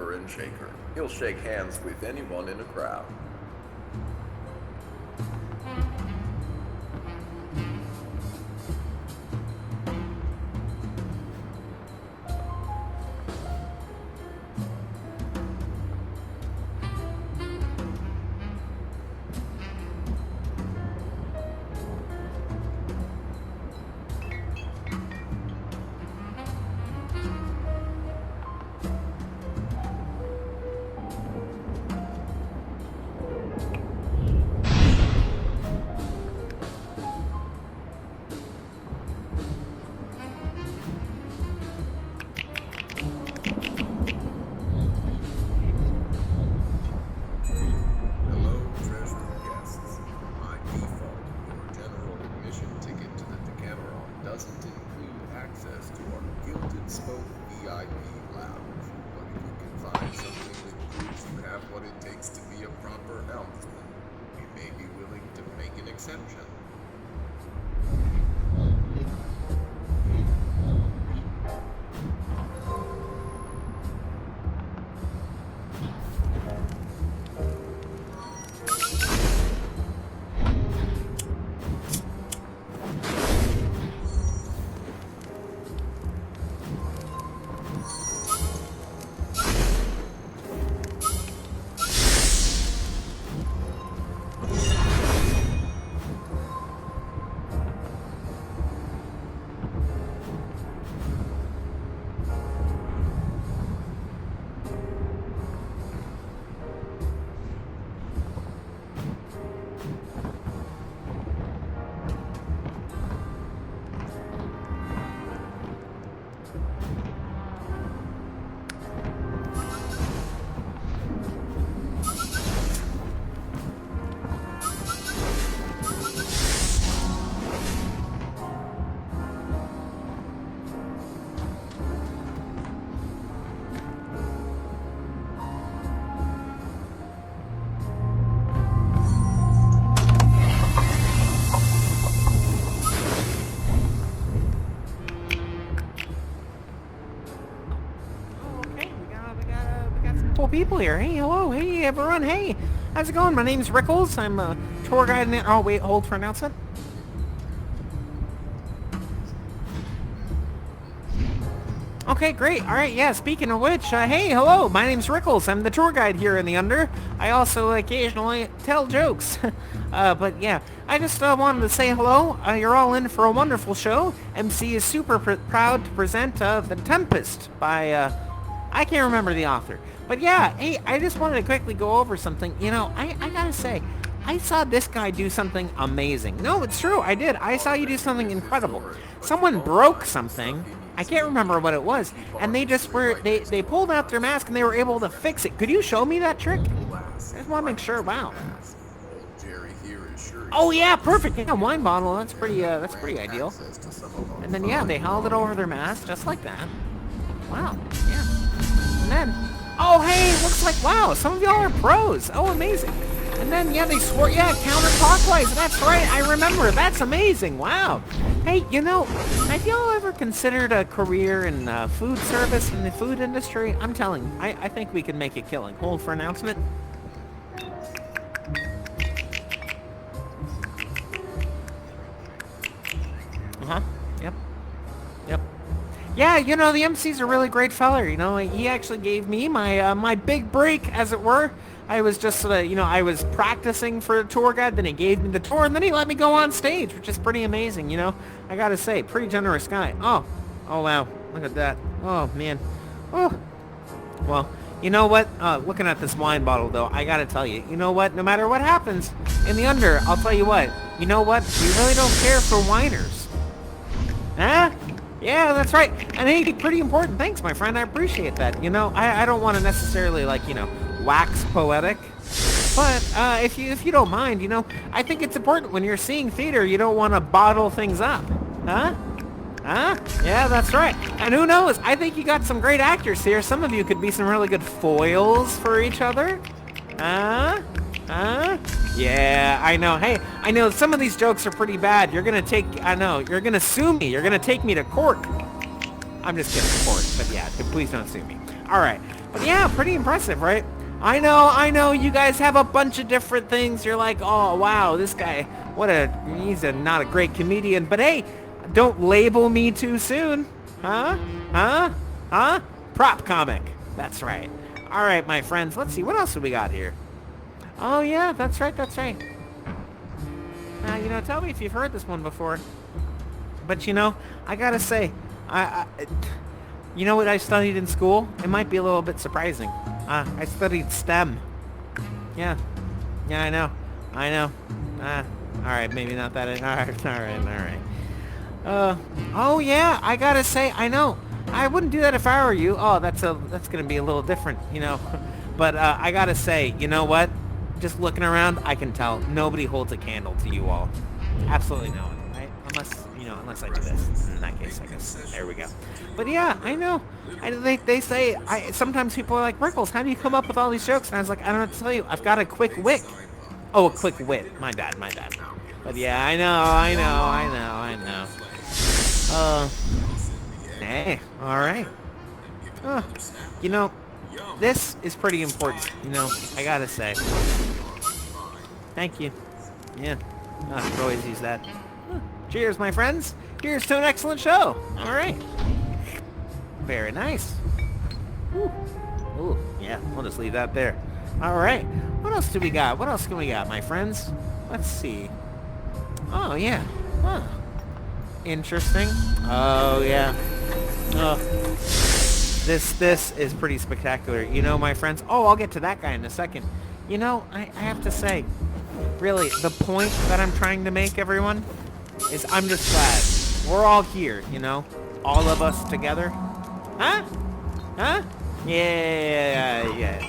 mover and shaker. He'll shake hands with anyone in a crowd. People here. Hey, hello. Hey, everyone. Hey, how's it going? My name's Rickles. I'm a tour guide in the... Oh, wait, hold for announcement. Okay, great. All right, yeah, speaking of which, hey, hello. My name's Rickles. I'm the tour guide here in the Under. I also occasionally tell jokes. But yeah, I just wanted to say hello. You're all in for a wonderful show. MC is super proud to present The Tempest by... I can't remember the author. But yeah, hey, I just wanted to quickly go over something. You know, I gotta say, I saw this guy do something amazing. No, it's true, I did. I saw you do something incredible. Someone broke something. I can't remember what it was. And they just were, they pulled out their mask and they were able to fix it. Could you show me that trick? I just want to make sure, wow. Oh yeah, perfect. Yeah, wine bottle, that's pretty ideal. And then yeah, they held it over their mask just like that. Wow, yeah. And then, oh hey, looks like, wow, some of y'all are pros. Oh, amazing. And then, yeah, they swore, yeah, counterclockwise. That's right, I remember. That's amazing, wow. Hey, you know, have y'all ever considered a career in food service in the food industry? I'm telling you, I think we could make a killing. Hold for announcement. Uh-huh, yep. Yep. Yeah, you know, the MC's a really great feller, you know. He actually gave me my my big break, as it were. I was just, you know, I was practicing for a tour guide, then he gave me the tour, and then he let me go on stage, which is pretty amazing, you know. I gotta say, pretty generous guy. Oh wow, look at that. Oh, man. Oh. Well, you know what? Looking at this wine bottle, though, I gotta tell you, you know what? No matter what happens in the Under, I'll tell you what. You know what? We really don't care for whiners. Huh? Yeah, that's right. And hey, pretty important. Thanks, my friend. I appreciate that. You know, I don't want to necessarily, like, you know, wax poetic. But if you don't mind, you know, I think it's important when you're seeing theater, you don't want to bottle things up. Huh? Huh? Yeah, that's right. And who knows? I think you got some great actors here. Some of you could be some really good foils for each other. Huh? Huh? Yeah, I know. Hey, I know some of these jokes are pretty bad. You're gonna you're gonna sue me. You're gonna take me to court. I'm just kidding, court. But yeah, please don't sue me. All right. But yeah, pretty impressive, right? I know, you guys have a bunch of different things. You're like, oh, wow, this guy, he's not a great comedian. But hey, don't label me too soon. Huh? Huh? Huh? Prop comic. That's right. All right, my friends, let's see, what else have we got here? Oh, yeah, that's right. Now, tell me if you've heard this one before. But, I gotta say, you know what I studied in school? It might be a little bit surprising. I studied STEM. Yeah. Yeah, I know. Alright, maybe not that. Alright. Oh yeah, I gotta say, I know. I wouldn't do that if I were you. Oh, that's gonna be a little different, But, I gotta say, you know what? Just looking around, I can tell nobody holds a candle to you all. Absolutely no one, right? Unless I do this. In that case, I guess. There we go. But yeah, I know. They say, sometimes people are like, Rickles, how do you come up with all these jokes? And I was like, I don't know what to tell you. I've got a quick wit. Oh, a quick wit. My bad. But yeah, I know. Hey, alright. This is pretty important, I gotta say. Thank you. Yeah, I could always use that. Cheers, my friends. Here's to an excellent show. Alright. Very nice. Ooh, yeah, we'll just leave that there. Alright. What else do we got? What else can we got, my friends? Let's see. Oh, yeah. Huh. Interesting. Oh, yeah. This is pretty spectacular. My friends. Oh, I'll get to that guy in a second. I have to say, really, the point that I'm trying to make, everyone, is I'm just glad we're all here, all of us together. Huh? Yeah.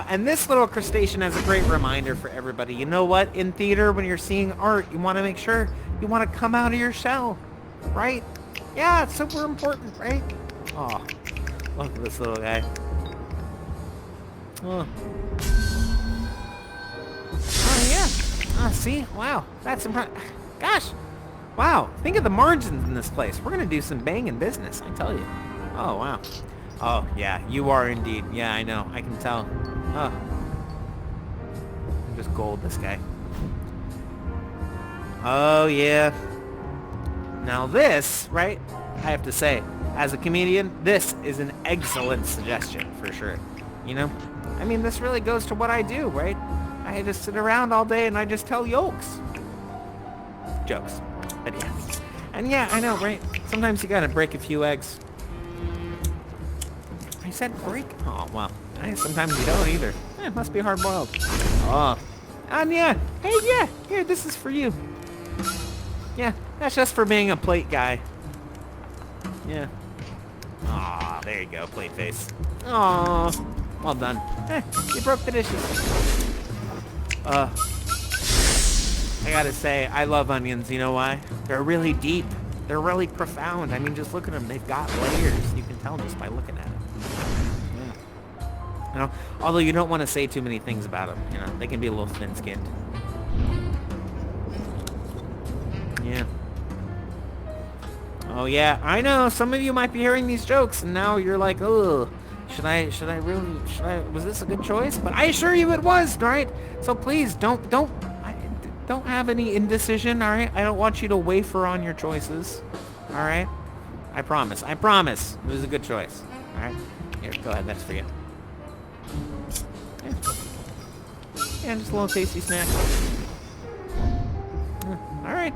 And this little crustacean has a great reminder for everybody. You know what? In theater, when you're seeing art, you want to make sure you want to come out of your shell, right? Yeah, it's super important, right? Oh, look at this little guy. Oh yeah. See? Wow. That's impressive. Gosh. Wow. Think of the margins in this place. We're going to do some banging business, I tell you. Oh, wow. Oh, yeah. You are indeed. Yeah, I know. I can tell. Oh. I'm just gold, this guy. Oh, yeah. Now this, right? I have to say, as a comedian, this is an excellent suggestion, for sure. This really goes to what I do, right? I just sit around all day and I just tell jokes. But yeah. And yeah, I know, right? Sometimes you gotta break a few eggs. I said break? Oh, well. Sometimes you don't either. It must be hard-boiled. Oh. And yeah. Hey, yeah. Here, this is for you. Yeah, that's just for being a plate guy. Yeah. Aw, there you go, plate face. Aw. Well done. You broke the dishes. I gotta say, I love onions. You know why? They're really deep. They're really profound. Just look at them. They've got layers. You can tell just by looking at them. Yeah. Although you don't want to say too many things about them. They can be a little thin-skinned. Yeah. Oh, yeah. I know. Some of you might be hearing these jokes, and now you're like, oh, was this a good choice? But I assure you it was, right? So please, don't have any indecision, all right? I don't want you to wafer on your choices, all right? I promise. It was a good choice, all right? Here, go ahead. That's for you. Yeah, just a little tasty snack. All right.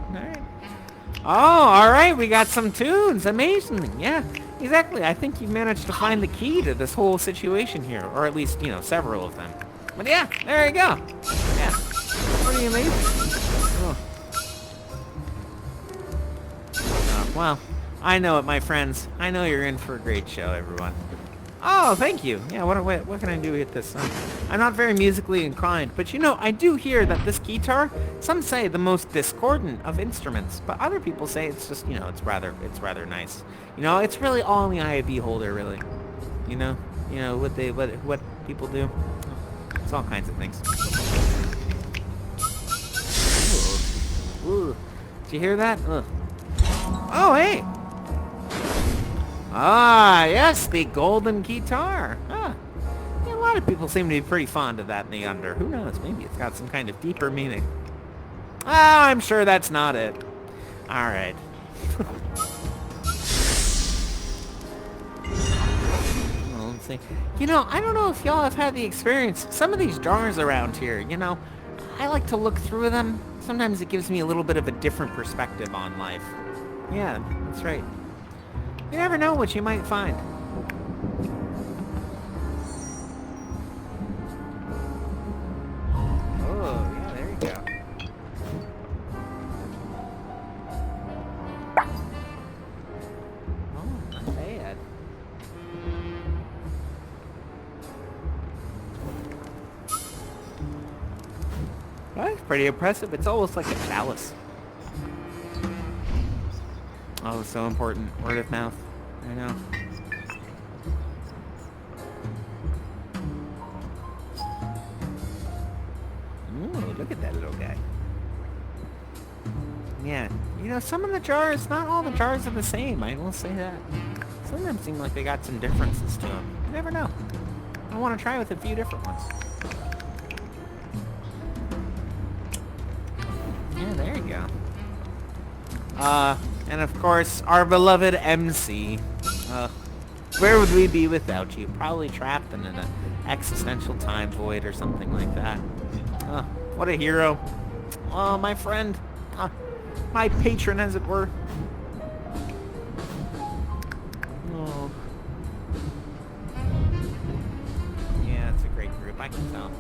Oh, all right. We got some tunes. Amazing. Yeah, exactly. I think you've managed to find the key to this whole situation here, or at least, several of them. But yeah, there you go. Yeah, pretty amazing. Well, I know it, my friends. I know you're in for a great show, everyone. Oh, thank you. Yeah, what can I do with this? I'm not very musically inclined, but I do hear that this guitar, some say the most discordant of instruments, but other people say it's just, it's rather nice. It's really all in the eye of the beholder, really. What people do. It's all kinds of things. Ooh. Did you hear that? Ugh. Oh, hey. Ah, yes, the golden guitar. Oh, lot of people seem to be pretty fond of that in the under. Who knows? Maybe it's got some kind of deeper meaning. Oh, I'm sure that's not it. All right. Well, let's see. You know, I don't know if y'all have had the experience. Some of these jars around here, you know, I like to look through them. Sometimes it gives me a little bit of a different perspective on life. Yeah, that's right. You never know what you might find. Oh, yeah, there you go. Oh, not bad. Well, that's pretty impressive. It's almost like a chalice. Oh, so important. Word of mouth. I know. Ooh, look at that little guy. Yeah. You know, some of the jars, not all the jars are the same. I will say that. Some of them seem like they got some differences to them. You never know. I want to try with a few different ones. Yeah, there you go. And of course, our beloved MC. Where would we be without you? Probably trapped in an existential time void or something like that. What a hero. Oh, my friend. My patron, as it were. Oh. Yeah, it's a great group. I can tell.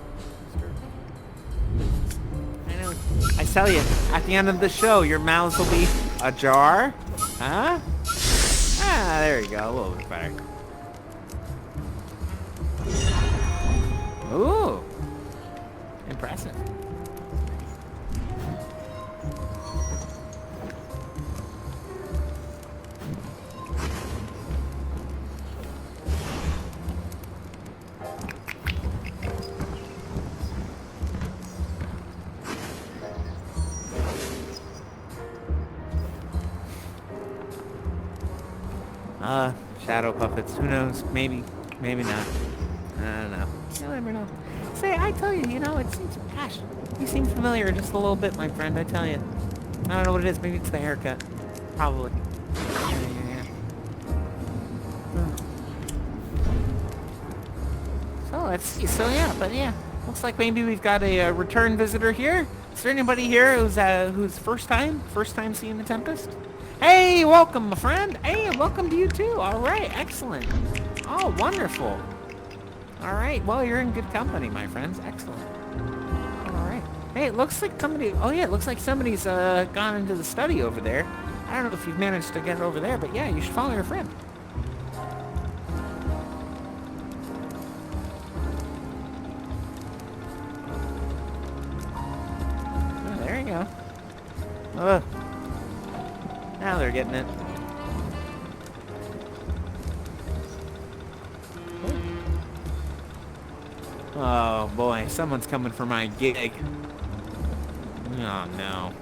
I know. I tell you, at the end of the show, your mouths will be ajar. Huh? Ah, there you go. A little bit better. Ooh. Impressive. Shadow puppets. Who knows? Maybe. Maybe not. I don't know. You'll never know. Say, I tell you, you know, it seems... Gosh, you seem familiar just a little bit, my friend, I tell you. I don't know what it is. Maybe it's the haircut. Probably. Yeah. So, let's see. So, yeah, but yeah. Looks like maybe we've got a return visitor here. Is there anybody here who's first time seeing the Tempest? Hey, welcome, my friend. Hey, welcome to you too. All right, excellent. Oh, wonderful. All right, well, you're in good company, my friends. Excellent. All right. Hey, it looks like somebody... Oh, yeah, it looks like somebody's gone into the study over there. I don't know if you've managed to get over there, but yeah, you should follow your friend. Oh, there you go. Now they're getting it. Oh boy, someone's coming for my gig. Oh no.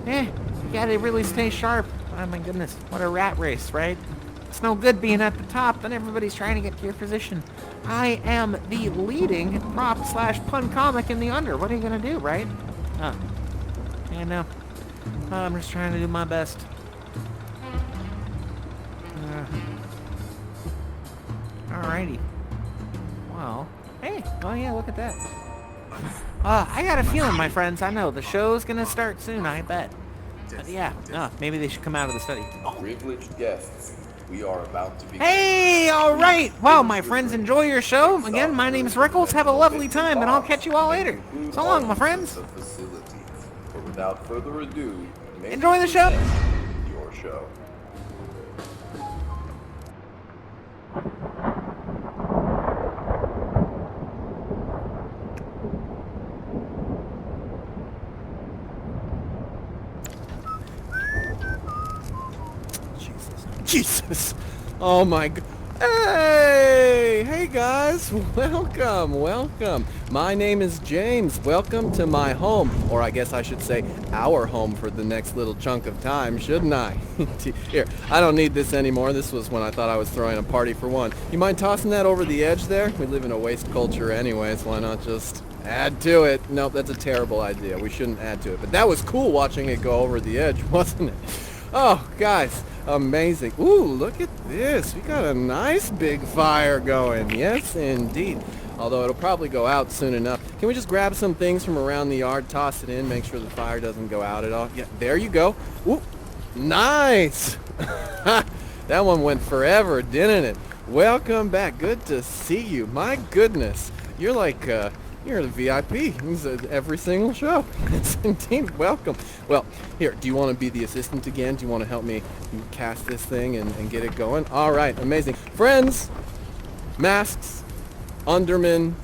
Ugh. You gotta really stay sharp. Oh my goodness, what a rat race, right? It's no good being at the top, then everybody's trying to get to your position. I am the leading prop/pun comic in the under. What are you gonna do, right? Oh. Yeah, no. I'm just trying to do my best. Alrighty. Well, hey, oh yeah, look at that. I got a feeling, my friends, I know, the show's gonna start soon, I bet. But yeah, maybe they should come out of the study. Privileged guests, we are about to begin. Hey, alright! Well, my friends, enjoy your show. Again, my name's Rickles. Have a lovely time, and I'll catch you all later. So long, my friends. But without further ado, Enjoy the show. Your show. Jesus. Oh my god. Hey guys. Yes, welcome, welcome. My name is James. Welcome to my home, or I guess I should say our home for the next little chunk of time, shouldn't I? Here, I don't need this anymore. This was when I thought I was throwing a party for one. You mind tossing that over the edge there? We live in a waste culture anyways. Why not just add to it? Nope, that's a terrible idea. We shouldn't add to it. But that was cool watching it go over the edge, wasn't it? Oh, guys, amazing. Ooh, look at this. We got a nice big fire going. Yes, indeed. Although it'll probably go out soon enough. Can we just grab some things from around the yard, toss it in, make sure the fire doesn't go out at all? Yeah, there you go. Ooh, nice. That one went forever, didn't it? Welcome back. Good to see you. My goodness. You're like, you're the VIP. He's at every single show. Yes, indeed. Welcome. Well, here, do you want to be the assistant again? Do you want to help me cast this thing and get it going? All right, amazing. Friends, masks, undermen,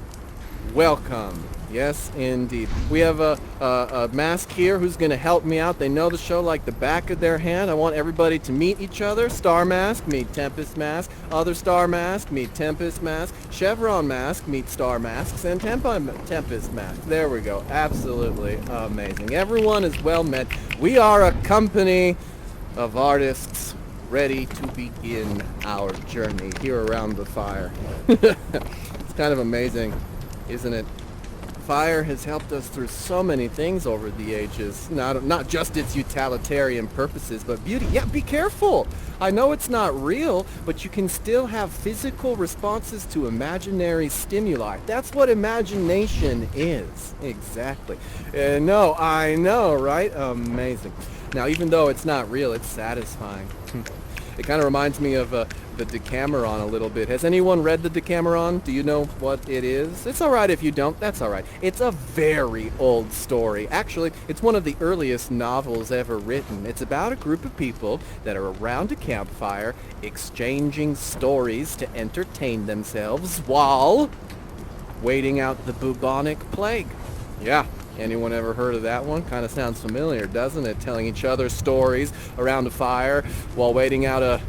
welcome. Yes, indeed. We have a mask here who's going to help me out. They know the show like the back of their hand. I want everybody to meet each other. Star Mask, meet Tempest Mask. Other Star Mask, meet Tempest Mask. Chevron Mask, meet Star Masks. And Tempest Mask. There we go. Absolutely amazing. Everyone is well met. We are a company of artists ready to begin our journey here around the fire. It's kind of amazing, isn't it? Fire has helped us through so many things over the ages, not just its utilitarian purposes, but beauty. Yeah, be careful. I know it's not real, but you can still have physical responses to imaginary stimuli. That's what imagination is. Exactly. No, I know, right? Amazing. Now, even though it's not real, it's satisfying. It kind of reminds me of the Decameron a little bit. Has anyone read the Decameron? Do you know what it is? It's all right if you don't. That's all right. It's a very old story. Actually, it's one of the earliest novels ever written. It's about a group of people that are around a campfire exchanging stories to entertain themselves while waiting out the bubonic plague. Yeah. Anyone ever heard of that one? Kind of sounds familiar, doesn't it? Telling each other stories around a fire while waiting out a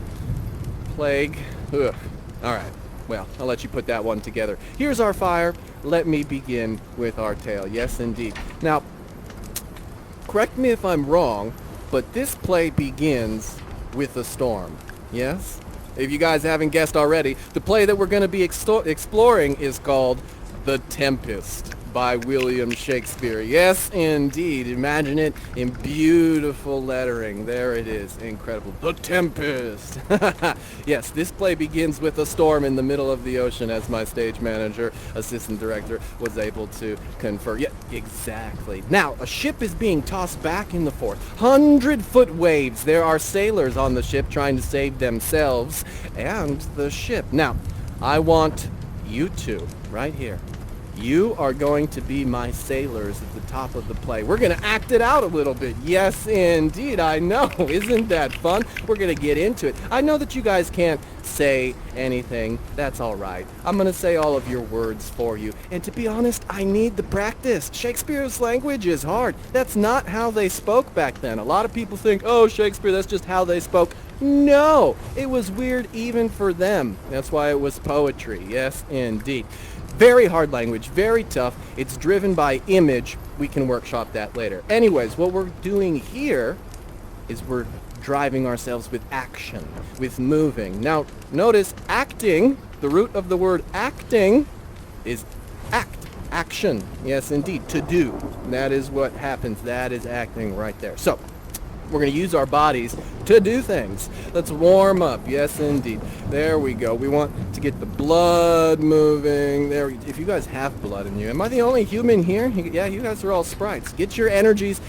plague. Ugh. All right. Well, I'll let you put that one together. Here's our fire. Let me begin with our tale. Yes, indeed. Now, correct me if I'm wrong, but this play begins with a storm. Yes? If you guys haven't guessed already, the play that we're going to be exploring is called The Tempest by William Shakespeare. Yes, indeed. Imagine it in beautiful lettering. There it is. Incredible. The Tempest. Yes, this play begins with a storm in the middle of the ocean, as my stage manager, assistant director, was able to confer. Yeah, exactly. Now, a ship is being tossed back and forth. 100-foot waves. There are sailors on the ship trying to save themselves and the ship. Now, I want you two right here. You are going to be my sailors at the top of the play. We're going to act it out a little bit. Yes, indeed. I know. Isn't that fun? We're going to get into it. I know that you guys can't say anything. That's all right. I'm going to say all of your words for you. And to be honest, I need the practice. Shakespeare's language is hard. That's not how they spoke back then. A lot of people think, oh, Shakespeare, that's just how they spoke. No, it was weird even for them. That's why it was poetry. Yes, indeed. Very hard language, very tough. It's driven by image. We can workshop that later. Anyways, what we're doing here is we're driving ourselves with action, with moving. Now, notice acting, the root of the word acting is act, action. Yes, indeed, to do. That is what happens. That is acting right there. So, we're going to use our bodies to do things. Let's warm up. Yes, indeed. There we go. We want to get the blood moving. There. If you guys have blood in you, am I the only human here? Yeah, you guys are all sprites. Get your energies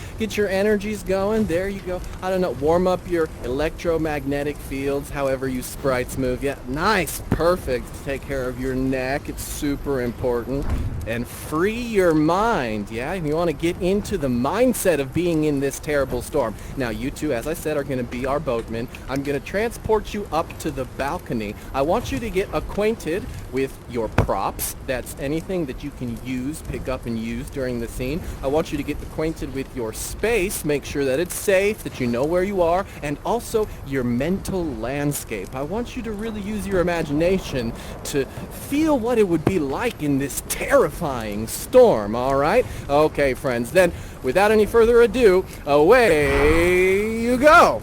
going. There you go. I don't know. Warm up your electromagnetic fields, however you sprites move. Yeah, nice. Perfect. Take care of your neck. It's super important. And free your mind. Yeah, you want to get into the mindset of being in this terrible storm. Now, you two, as I said, are going to be our boatmen. I'm going to transport you up to the balcony. I want you to get acquainted with your props. That's anything that you can use, pick up and use during the scene. I want you to get acquainted with your space, make sure that it's safe, that you know where you are, and also your mental landscape. I want you to really use your imagination to feel what it would be like in this terrifying storm, all right? Okay, friends, then without any further ado, away you go.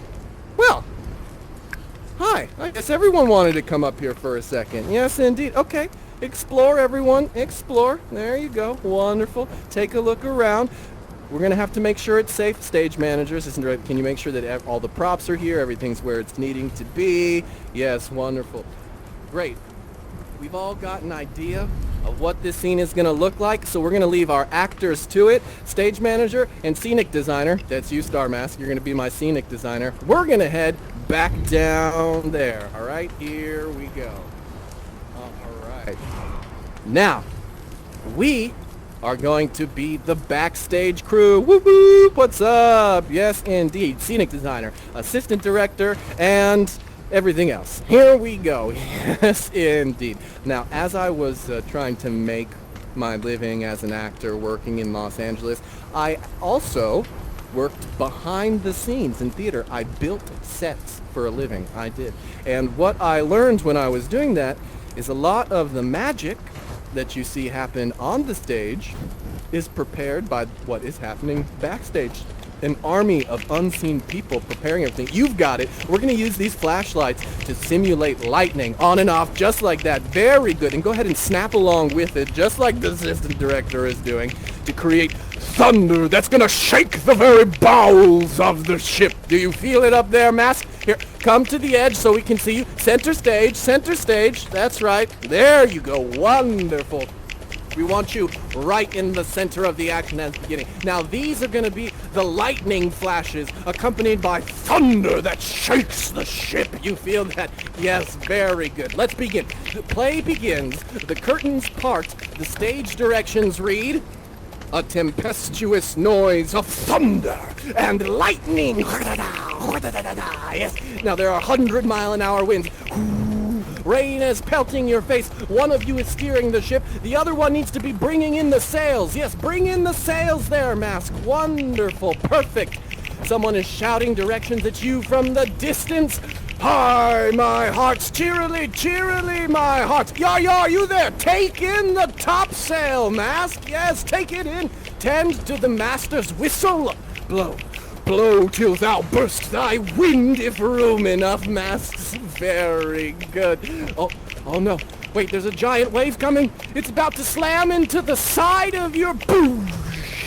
Well, hi. I guess everyone wanted to come up here for a second. Yes, indeed. Okay. Explore, everyone. Explore. There you go. Wonderful. Take a look around. We're going to have to make sure it's safe. Stage managers, can you make sure that all the props are here? Everything's where it's needing to be. Yes, wonderful. Great. We've all got an idea of what this scene is going to look like, so we're going to leave our actors to it. Stage manager and scenic designer, that's you, Star Mask, you're going to be my scenic designer. We're going to head back down there. All right, here we go. All right. Now, we are going to be the backstage crew. Whoop whoop, what's up? Yes, indeed. Scenic designer, assistant director, and everything else. Here we go. Yes, indeed. Now, as I was trying to make my living as an actor working in Los Angeles, I also worked behind the scenes in theater. I built sets for a living. I did. And what I learned when I was doing that is a lot of the magic that you see happen on the stage is prepared by what is happening backstage. An army of unseen people preparing everything. You've got it. We're going to use these flashlights to simulate lightning on and off just like that. Very good. And go ahead and snap along with it just like the assistant director is doing to create thunder that's going to shake the very bowels of the ship. Do you feel it up there, Mask? Here, come to the edge so we can see you. Center stage, center stage. That's right. There you go. Wonderful. We want you right in the center of the action at the beginning. Now, these are going to be the lightning flashes accompanied by thunder that shakes the ship. You feel that? Yes, very good. Let's begin. The play begins. The curtains part. The stage directions read, a tempestuous noise of thunder and lightning. Yes. Now, there are 100-mile-an-hour winds. Rain is pelting your face. One of you is steering the ship. The other one needs to be bringing in the sails. Yes, bring in the sails there, Mask. Wonderful. Perfect. Someone is shouting directions at you from the distance. Hi, my hearts. Cheerily, cheerily, my hearts. Yah, you there. Take in the topsail, Mask. Yes, take it in. Tend to the master's whistle. Blow. Blow till thou burst thy wind, if room enough, Masks. Very good. Oh no. Wait, there's a giant wave coming. It's about to slam into the side of your boom.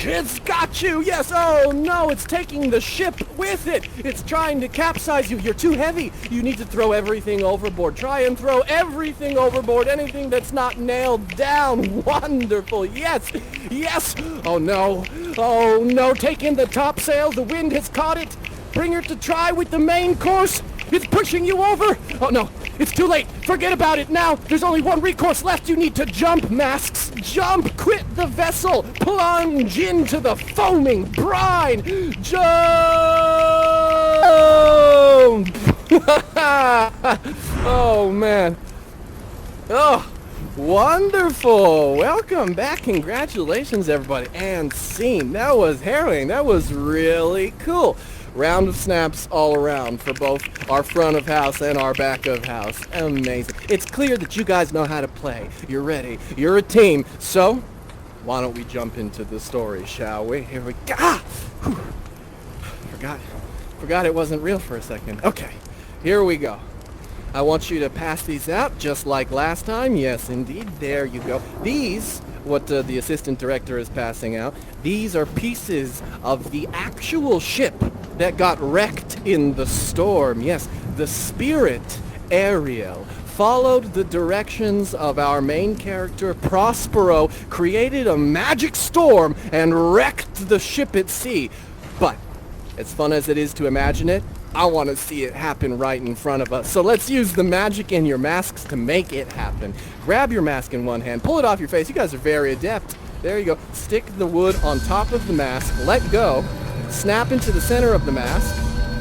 It's got you. Yes. Oh no, it's taking the ship with it. It's trying to capsize you. You're too heavy. You need to throw everything overboard. Try and throw everything overboard. Anything that's not nailed down. Wonderful. Yes. Yes. Oh no. Oh no. Take in the topsail. The wind has caught it. Bring her to try with the main course. It's pushing you over. Oh no. It's too late. Forget about it now. There's only one recourse left. You need to jump, Masks. Jump. Quit the vessel. Plunge into the foaming brine. Jump. Oh, man. Oh, wonderful. Welcome back. Congratulations, everybody. And scene. That was harrowing. That was really cool. Round of snaps all around for both our front of house and our back of house. Amazing. It's clear that you guys know how to play. You're ready. You're a team. So, why don't we jump into the story, shall we? Here we go. Ah! Whew. Forgot it wasn't real for a second. Okay, here we go. I want you to pass these out just like last time. Yes, indeed. There you go. These, what the assistant director is passing out, these are pieces of the actual ship that got wrecked in the storm. Yes, the Spirit Ariel followed the directions of our main character, Prospero, created a magic storm, and wrecked the ship at sea. But, as fun as it is to imagine it, I want to see it happen right in front of us. So let's use the magic in your masks to make it happen. Grab your mask in one hand, pull it off your face. You guys are very adept. There you go. Stick the wood on top of the mask, let go, snap into the center of the mask,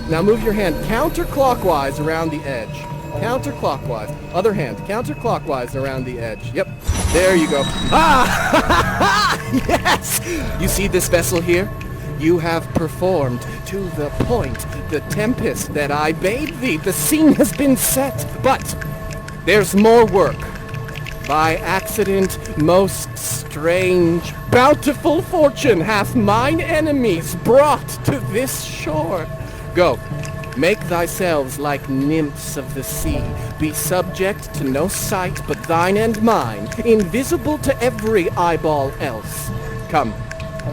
Now move your hand counterclockwise around the edge. Counterclockwise. Other hand, counterclockwise around the edge. Yep. There you go. Ah! Yes! You see this vessel here? You have performed to the point, the Tempest that I bade thee. The scene has been set, but there's more work. By accident, most strange, bountiful fortune hath mine enemies brought to this shore. Go, make thyselves like nymphs of the sea, be subject to no sight but thine and mine, invisible to every eyeball else. Come,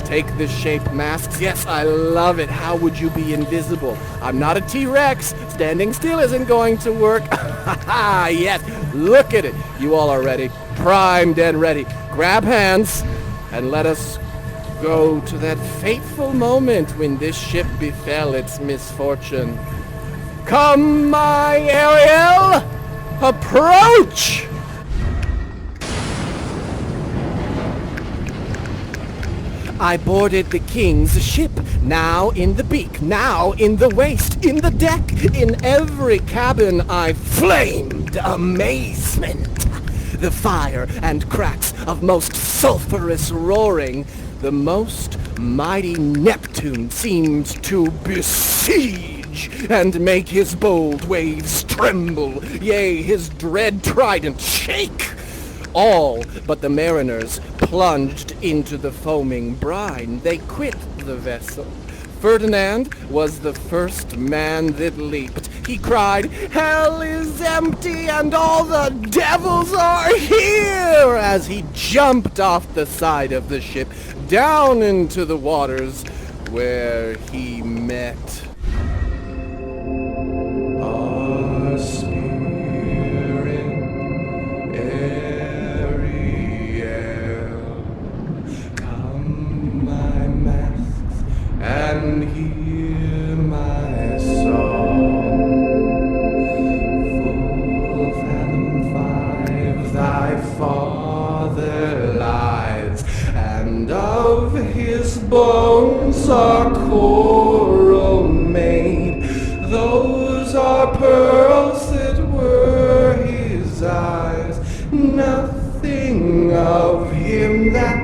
take the shape masks. Yes, I love it. How would you be invisible? I'm not a T-Rex. Standing still isn't going to work. Yes, look at it. You all are ready, primed and ready. Grab hands and let us go to that fateful moment when this ship befell its misfortune. Come, my Ariel! Approach! I boarded the king's ship, now in the beak, now in the waist, in the deck, in every cabin I flamed amazement. The fire and cracks of most sulphurous roaring, the most mighty Neptune seemed to besiege and make his bold waves tremble, yea, his dread trident shake. All but the mariners plunged into the foaming brine. They quit the vessel. Ferdinand was the first man that leaped. He cried, "Hell is empty and all the devils are here!" as he jumped off the side of the ship, down into the waters where he met our spirit, Ariel. Come, my masks, and hear my song. Full fathom 5 thy father lies, and of his bones are coral made. Those are pearls that were his eyes. Nothing of him that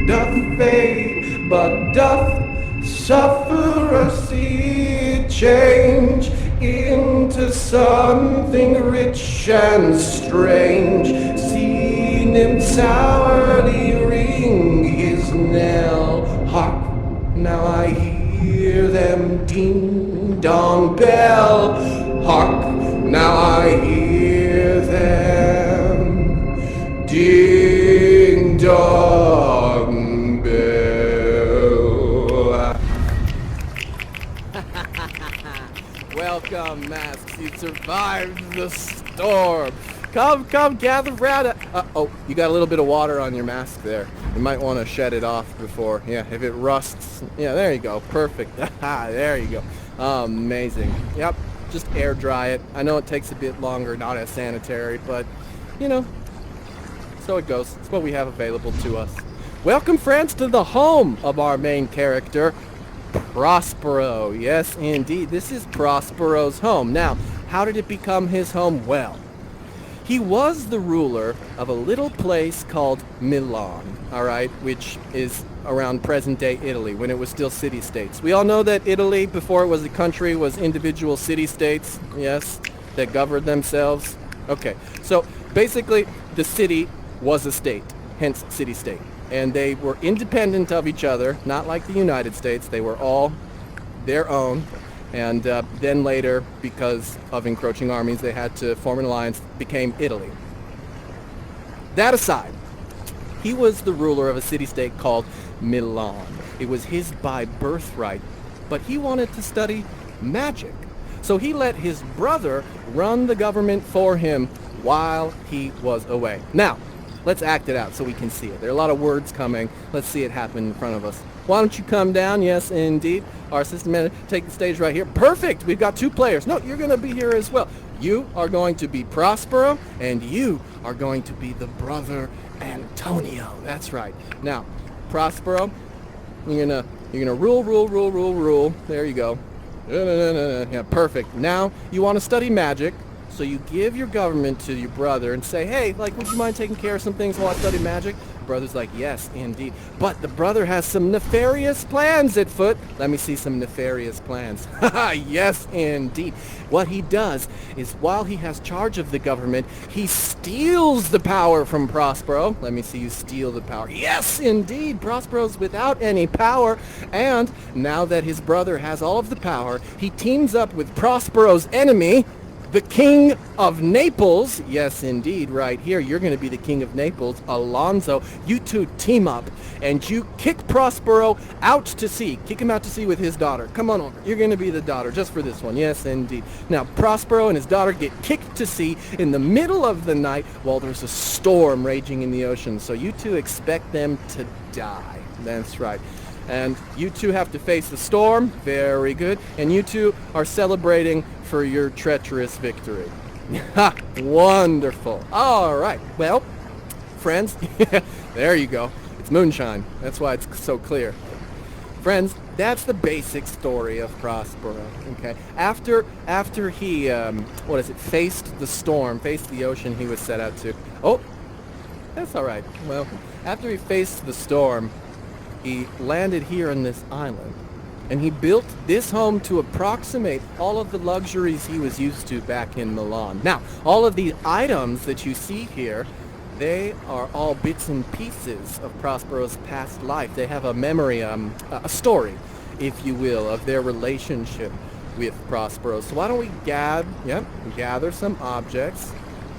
doth fade, but doth suffer a sea change into something rich and strange. See nymphs hourly ring his knell. Hark, now I hear them ding-dong bell. Hark, now I hear them ding-dong bell. Welcome, masks. You survived the storm. Come, gather round. Oh, you got a little bit of water on your mask there. You might want to shed it off before, yeah, if it rusts. Yeah, there you go. Perfect. There you go. Amazing. Yep, just air dry it. I know it takes a bit longer, not as sanitary, but, you know, so it goes. It's what we have available to us. Welcome, friends, to the home of our main character, Prospero. Yes, indeed. This is Prospero's home. Now, how did it become his home? Well, he was the ruler of a little place called Milan, all right, which is around present-day Italy, when it was still city-states. We all know that Italy, before it was a country, was individual city-states, yes, that governed themselves. Okay, so basically, the city was a state, hence city-state. And they were independent of each other, not like the United States. They were all their own. And then later, because of encroaching armies, they had to form an alliance, became Italy. That aside, he was the ruler of a city-state called Milan. It was his by birthright, but he wanted to study magic. So he let his brother run the government for him while he was away. Now, let's act it out so we can see it. There are a lot of words coming. Let's see it happen in front of us. Why don't you come down? Yes, indeed. Our assistant manager, take the stage right here. Perfect! We've got 2 players. No, you're going to be here as well. You are going to be Prospero, and you are going to be the brother Antonio. That's right. Now, Prospero, you're gonna rule. There you go. Yeah, perfect. Now, you want to study magic, so you give your government to your brother and say, hey, like, would you mind taking care of some things while I study magic? Brother's like, yes, indeed. But the brother has some nefarious plans at foot. Let me see some nefarious plans. Haha, yes, indeed. What he does is while he has charge of the government, he steals the power from Prospero. Let me see you steal the power. Yes, indeed. Prospero's without any power. And now that his brother has all of the power, he teams up with Prospero's enemy, the King of Naples. Yes, indeed, right here. You're going to be the King of Naples, Alonso. You two team up, and you kick Prospero out to sea. Kick him out to sea with his daughter. Come on over. You're going to be the daughter just for this one. Yes, indeed. Now, Prospero and his daughter get kicked to sea in the middle of the night while there's a storm raging in the ocean. So you two expect them to die. That's right. And you two have to face the storm. Very good. And you two are celebrating for your treacherous victory. Ha! Wonderful. All right. Well, friends, there you go. It's moonshine. That's why it's so clear. Friends, that's the basic story of Prospero. Okay. After he, faced the storm, faced the ocean he was set out to. Oh, that's all right. Well, after he faced the storm, he landed here on this island, and he built this home to approximate all of the luxuries he was used to back in Milan. Now, all of these items that you see here, they are all bits and pieces of Prospero's past life. They have a memory, a story, if you will, of their relationship with Prospero. So why don't we gather some objects,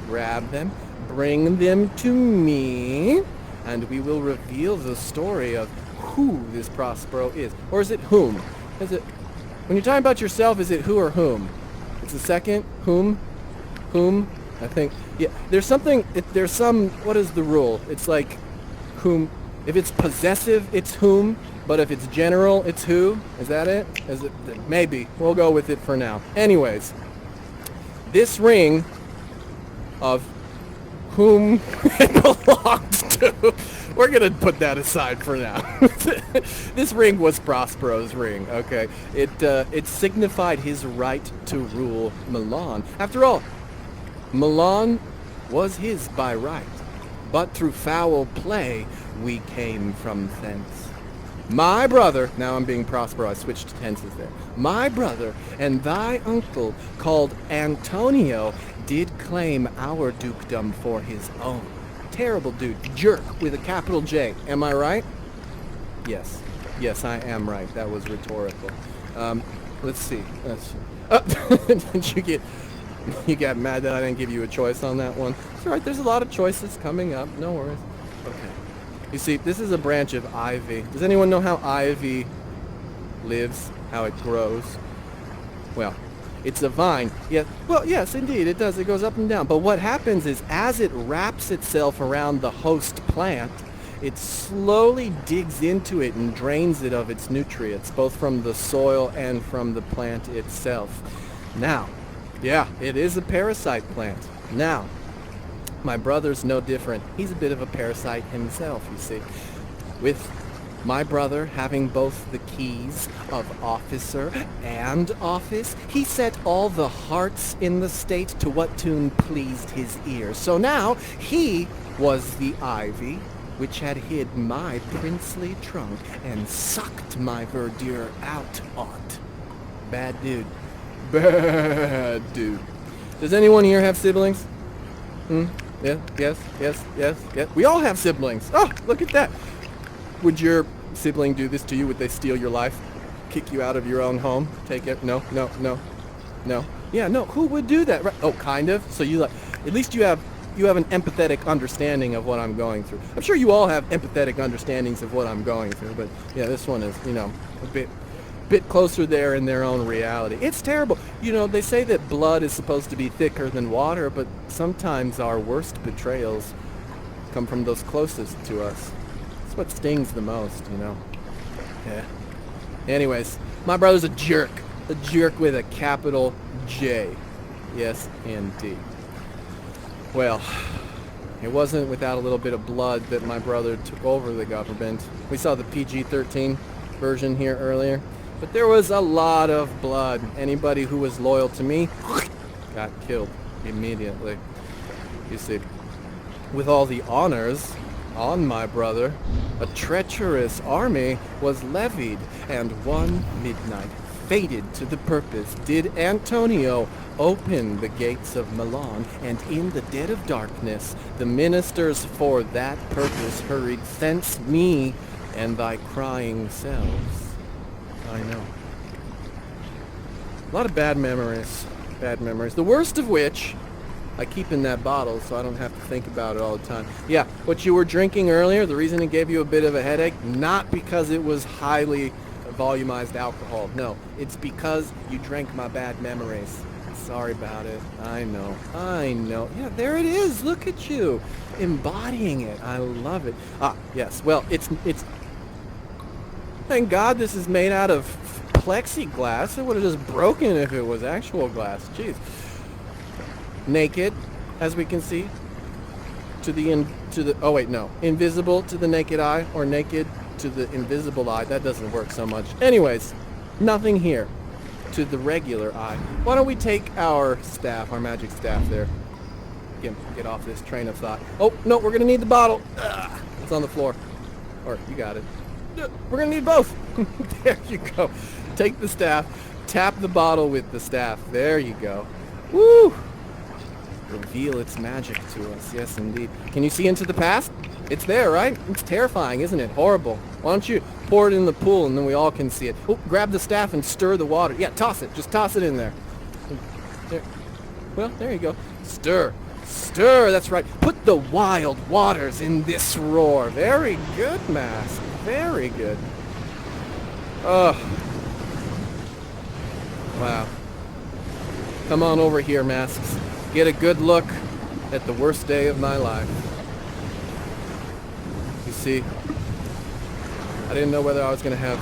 grab them, bring them to me, and we will reveal the story of who this Prospero is. Or is it whom? Is it, when you're talking about yourself, is it who or whom? It's the second, whom, I think. Yeah, there's something, what is the rule? It's like whom, if it's possessive, it's whom, but if it's general, it's who. Is that it? Is it? Maybe. We'll go with it for now. Anyways, this ring of whom it belongs to, we're going to put that aside for now. This ring was Prospero's ring, okay? It signified his right to rule Milan. After all, Milan was his by right, but through foul play we came from thence. My brother, now I'm being Prospero, I switched tenses there. My brother and thy uncle, called Antonio, did claim our dukedom for his own. Terrible dude, jerk with a capital J. Am I right? Yes. Yes, I am right. That was rhetorical. Let's see. Did you got mad that I didn't give you a choice on that one? It's all right. There's a lot of choices coming up. No worries. Okay. You see, this is a branch of ivy. Does anyone know how ivy lives? How it grows? Well, it's a vine. Yeah, well, yes, indeed, it does. It goes up and down. But what happens is, as it wraps itself around the host plant, it slowly digs into it and drains it of its nutrients, both from the soil and from the plant itself. Now, yeah, it is a parasite plant. Now, my brother's no different. He's a bit of a parasite himself, you see. With my brother having both the keys of officer and office, he set all the hearts in the state to what tune pleased his ear. So now he was the ivy which had hid my princely trunk and sucked my verdure out on't. Bad dude. Bad dude. Does anyone here have siblings? Yeah, yes. We all have siblings. Oh, look at that. Would your sibling do this to you? Would they steal your life? Kick you out of your own home? Take it? No. Yeah, no. Who would do that? Right. Oh, kind of. So you at least you have an empathetic understanding of what I'm going through. I'm sure you all have empathetic understandings of what I'm going through, but yeah, this one is, a bit closer there in their own reality. It's terrible. They say that blood is supposed to be thicker than water, but sometimes our worst betrayals come from those closest to us. It's what stings the most, Yeah. Anyways, my brother's a jerk. A jerk with a capital J. Yes, indeed. Well, it wasn't without a little bit of blood that my brother took over the government. We saw the PG-13 version here earlier. But there was a lot of blood. Anybody who was loyal to me got killed immediately. You see, with all the honors on my brother, a treacherous army was levied, and one midnight, fated to the purpose, did Antonio open the gates of Milan, and in the dead of darkness the ministers for that purpose hurried thence me and thy crying selves. I know. A lot of bad memories. Bad memories. The worst of which I keep in that bottle so I don't have to think about it all the time. Yeah, what you were drinking earlier, the reason it gave you a bit of a headache, not because it was highly volumized alcohol. No, it's because you drank my bad memories. Sorry about it. I know. I know. Yeah, there it is. Look at you. Embodying it. I love it. Ah, yes. Well, it's thank God this is made out of plexiglass. It would have just broken if it was actual glass. Jeez. Naked, as we can see, oh wait, no. Invisible to the naked eye, or naked to the invisible eye. That doesn't work so much. Anyways, nothing here to the regular eye. Why don't we take our staff, our magic staff there. Get off this train of thought. Oh, no, we're going to need the bottle. Ugh, it's on the floor. Or, you got it. We're going to need both. There you go. Take the staff. Tap the bottle with the staff. There you go. Woo! Reveal its magic to us. Yes, indeed. Can you see into the past? It's there, right? It's terrifying, isn't it? Horrible. Why don't you pour it in the pool and then we all can see it. Oh, grab the staff and stir the water. Yeah, toss it. Just toss it in there. There. Well, there you go. Stir. Stir. That's right. Put the wild waters in this roar. Very good, Mask. Very good. Oh. Wow. Come on over here, Masks. Get a good look at the worst day of my life. You see, I didn't know whether I was going to have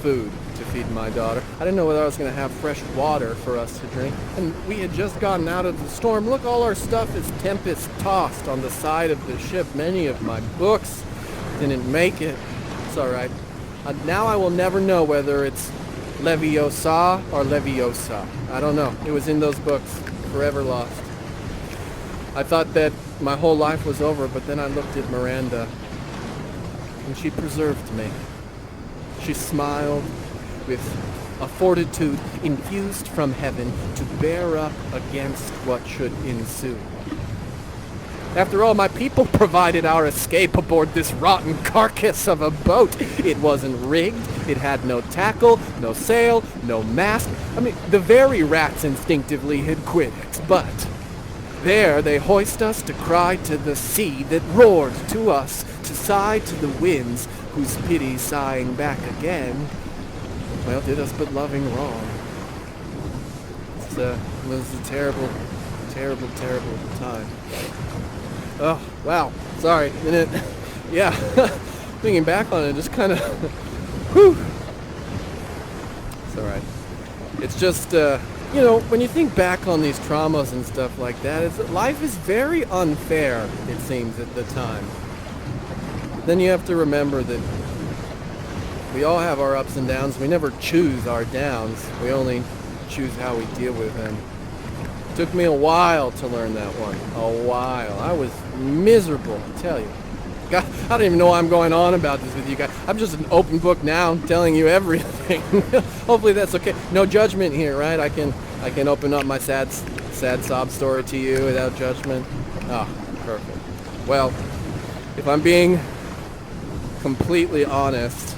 food to feed my daughter. I didn't know whether I was going to have fresh water for us to drink. And we had just gotten out of the storm. Look, all our stuff is Tempest tossed on the side of the ship. Many of my books didn't make it. It's all right. Now I will never know whether it's Leviosa or Leviosa. I don't know. It was in those books. Forever lost. I thought that my whole life was over, but then I looked at Miranda, and she preserved me. She smiled with a fortitude infused from heaven to bear up against what should ensue. After all, my people provided our escape aboard this rotten carcass of a boat. It wasn't rigged, it had no tackle, no sail, no mast. I mean, the very rats instinctively had quit it, but there they hoist us to cry to the sea that roared to us, to sigh to the winds, whose pity sighing back again, well, did us but loving wrong. It was a terrible, terrible, terrible time. Oh, wow. Sorry. Yeah. Thinking back on it, just kind of, whew. It's all right. It's just, you know, when you think back on these traumas and stuff like that, life is very unfair, it seems, at the time. But then you have to remember that we all have our ups and downs. We never choose our downs. We only choose how we deal with them. It took me a while to learn that one. A while. I was miserable, I tell you. God, I don't even know why I'm going on about this with you guys. I'm just an open book now, telling you everything. Hopefully that's okay. No judgment here, right? I can open up my sad sob story to you without judgment. Ah, perfect. Well, if I'm being completely honest,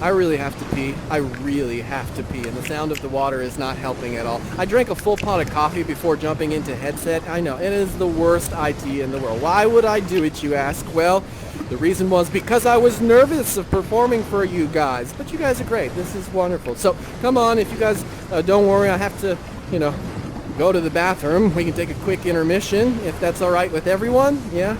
I really have to pee. I really have to pee, and the sound of the water is not helping at all. I drank a full pot of coffee before jumping into headset. I know, it is the worst idea in the world. Why would I do it, you ask? Well, the reason was because I was nervous of performing for you guys. But you guys are great. This is wonderful. So, come on, if you guys don't worry, I have to, you know, go to the bathroom. We can take a quick intermission, if that's all right with everyone. Yeah?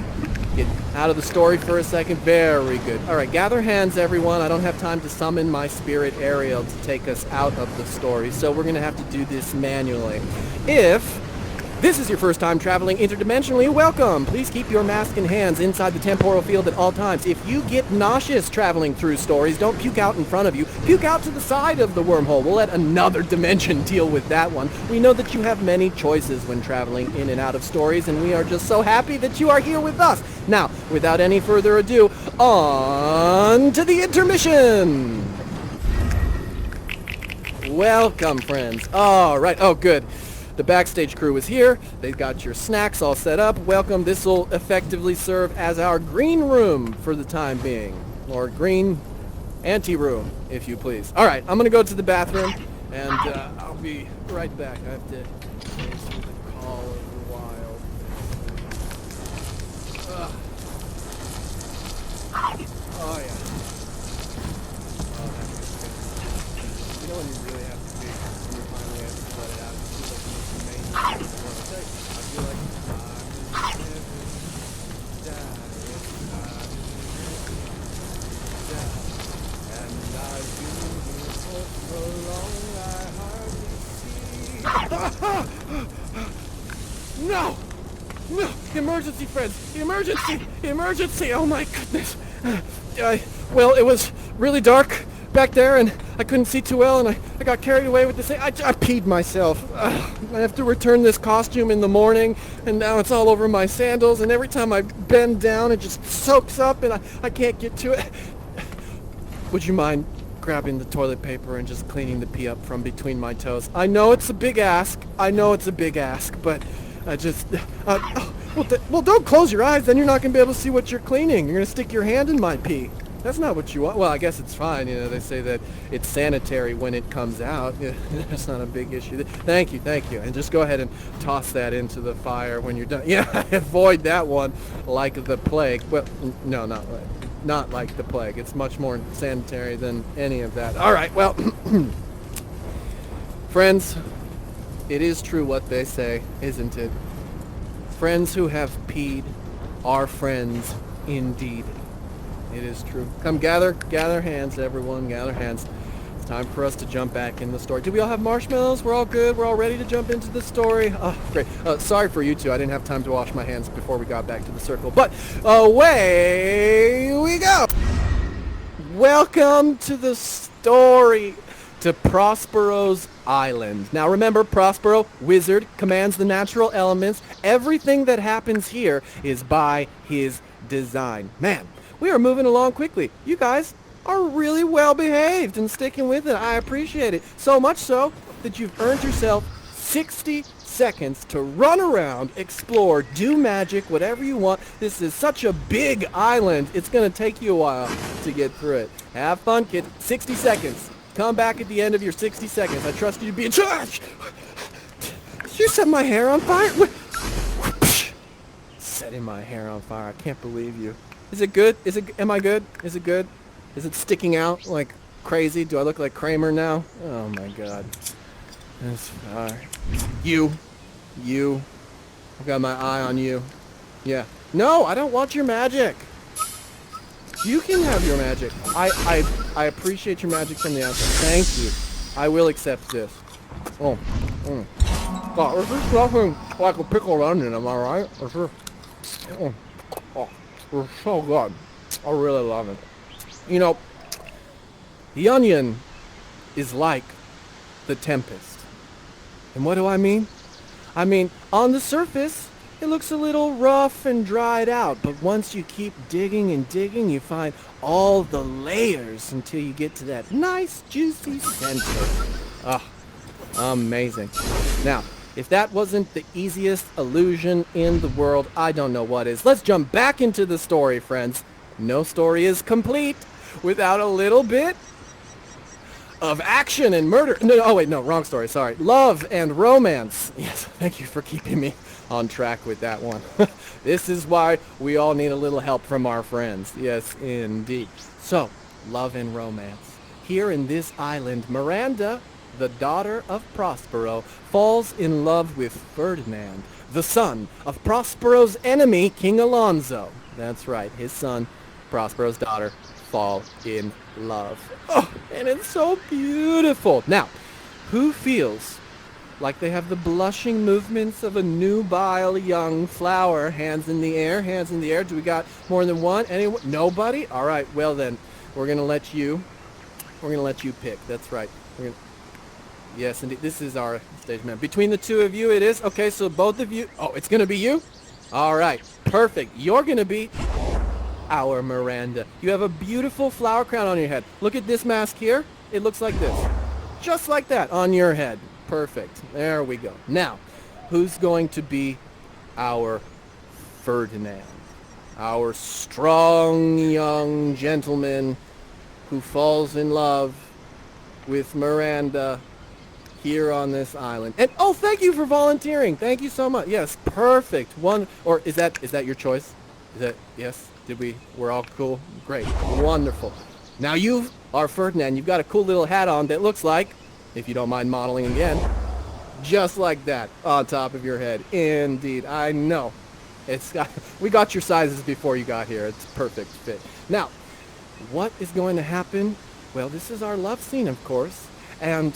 Get out of the story for a second. Very good. All right, gather hands, everyone. I don't have time to summon my spirit Ariel to take us out of the story, so we're going to have to do this manually. If this is your first time traveling interdimensionally, welcome. Please keep your mask and hands inside the temporal field at all times. If you get nauseous traveling through stories, don't puke out in front of you. Puke out to the side of the wormhole. We'll let another dimension deal with that one. We know that you have many choices when traveling in and out of stories, and we are just so happy that you are here with us. Now, without any further ado, on to the intermission! Welcome, friends. All right. Oh, good. The backstage crew is here. They've got your snacks all set up. Welcome. This will effectively serve as our green room for the time being. Or green ante-room, if you please. All right. I'm going to go to the bathroom, and I'll be right back. I have to answer the call of the wild. Oh, yeah. Oh, that's good. You know when you really have to be, when you finally have to let it out, it feels like the most amazing thing in the world. I feel like I'm never and I've been here for so long I hardly see. No! No! Emergency, friends! Emergency! Emergency! Oh my goodness! Well, it was really dark back there, and I couldn't see too well, and I got carried away with this thing. I peed myself. I have to return this costume in the morning, and now it's all over my sandals, and every time I bend down, it just soaks up, and I can't get to it. Would you mind grabbing the toilet paper and just cleaning the pee up from between my toes? I know it's a big ask. But I just... well, don't close your eyes, then you're not going to be able to see what you're cleaning. You're going to stick your hand in my pee. That's not what you want. Well, I guess it's fine. You know, they say that it's sanitary when it comes out. Yeah, that's not a big issue. Thank you. And just go ahead and toss that into the fire when you're done. Yeah, avoid that one like the plague. Well, no, not like the plague. It's much more sanitary than any of that. All right, well, friends, it is true what they say, isn't it? Friends who have peed are friends indeed. It is true. Come gather hands, everyone, gather hands. It's time for us to jump back in the story. Do we all have marshmallows? We're all good? We're all ready to jump into the story? Oh, great. Sorry for you two. I didn't have time to wash my hands before we got back to the circle. But away we go! Welcome to the story, to Prospero's Island. Now remember, Prospero, wizard, commands the natural elements. Everything that happens here is by his design. Man, we are moving along quickly. You guys are really well behaved and sticking with it. I appreciate it. So much so that you've earned yourself 60 seconds to run around, explore, do magic, whatever you want. This is such a big island. It's going to take you a while to get through it. Have fun, kid. 60 seconds. Come back at the end of your 60 seconds. I trust you to be in charge. Did you set my hair on fire? Setting my hair on fire. I can't believe you. Is it good? Am I good? Is it good? Is it sticking out like crazy? Do I look like Kramer now? Oh my god. That's fire. You. I've got my eye on you. Yeah. No, I don't want your magic. You can have your magic. I appreciate your magic from the outside. Thank you. I will accept this. Oh. God, this is nothing like a pickled onion, am I right? It's so good. I really love it. You know, the onion is like the Tempest. And what do I mean? I mean, on the surface, it looks a little rough and dried out, but once you keep digging and digging, you find all the layers until you get to that nice, juicy center. Ah, amazing. Now, if that wasn't the easiest illusion in the world, I don't know what is. Let's jump back into the story, friends. No story is complete without a little bit of action and murder. No, wrong story, sorry. Love and romance. Yes, thank you for keeping me on track with that one. This is why we all need a little help from our friends. Yes, indeed. So, love and romance. Here in this island, Miranda, the daughter of Prospero, falls in love with Ferdinand, the son of Prospero's enemy, King Alonso. That's right, his son, Prospero's daughter, fall in love. Oh, and it's so beautiful. Now, who feels like they have the blushing movements of a nubile young flower. Hands in the air, hands in the air. Do we got more than one? Anyone? Nobody? All right, well then, we're going to let you pick. That's right. Yes, indeed. This is our stage man. Between the two of you, it is. Okay, so both of you. Oh, it's going to be you? All right, perfect. You're going to be our Miranda. You have a beautiful flower crown on your head. Look at this mask here. It looks like this. Just like that on your head. Perfect. There we go. Now, who's going to be our Ferdinand? Our strong young gentleman who falls in love with Miranda here on this island. And oh, thank you for volunteering. Thank you so much. Yes, perfect. One, or is that your choice? Is that, yes? We're all cool? Great. Wonderful. Now you are Ferdinand. You've got a cool little hat on that looks like, if you don't mind modeling again, just like that on top of your head. Indeed. I know. We got your sizes before you got here. It's a perfect fit. Now, what is going to happen? Well, this is our love scene, of course, and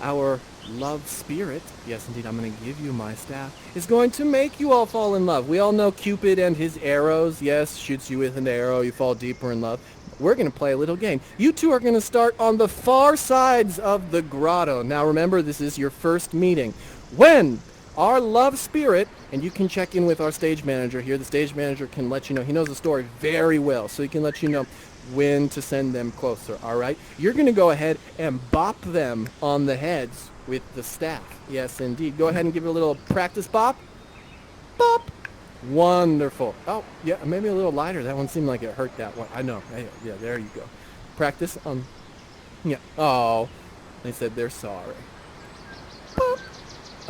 our love spirit, yes indeed, I'm going to give you my staff, is going to make you all fall in love. We all know Cupid and his arrows. Yes, shoots you with an arrow, you fall deeper in love. We're going to play a little game. You two are going to start on the far sides of the grotto. Now remember, this is your first meeting. When our love spirit, and you can check in with our stage manager here, the stage manager can let you know, he knows the story very well, so he can let you know when to send them closer, all right? You're going to go ahead and bop them on the heads with the staff. Yes, indeed. Go ahead and give it a little practice bop. Bop. Wonderful. Oh, yeah, maybe a little lighter. That one seemed like it hurt that one. I know. Yeah, there you go. Practice. Yeah. Oh, they said they're sorry. Bop.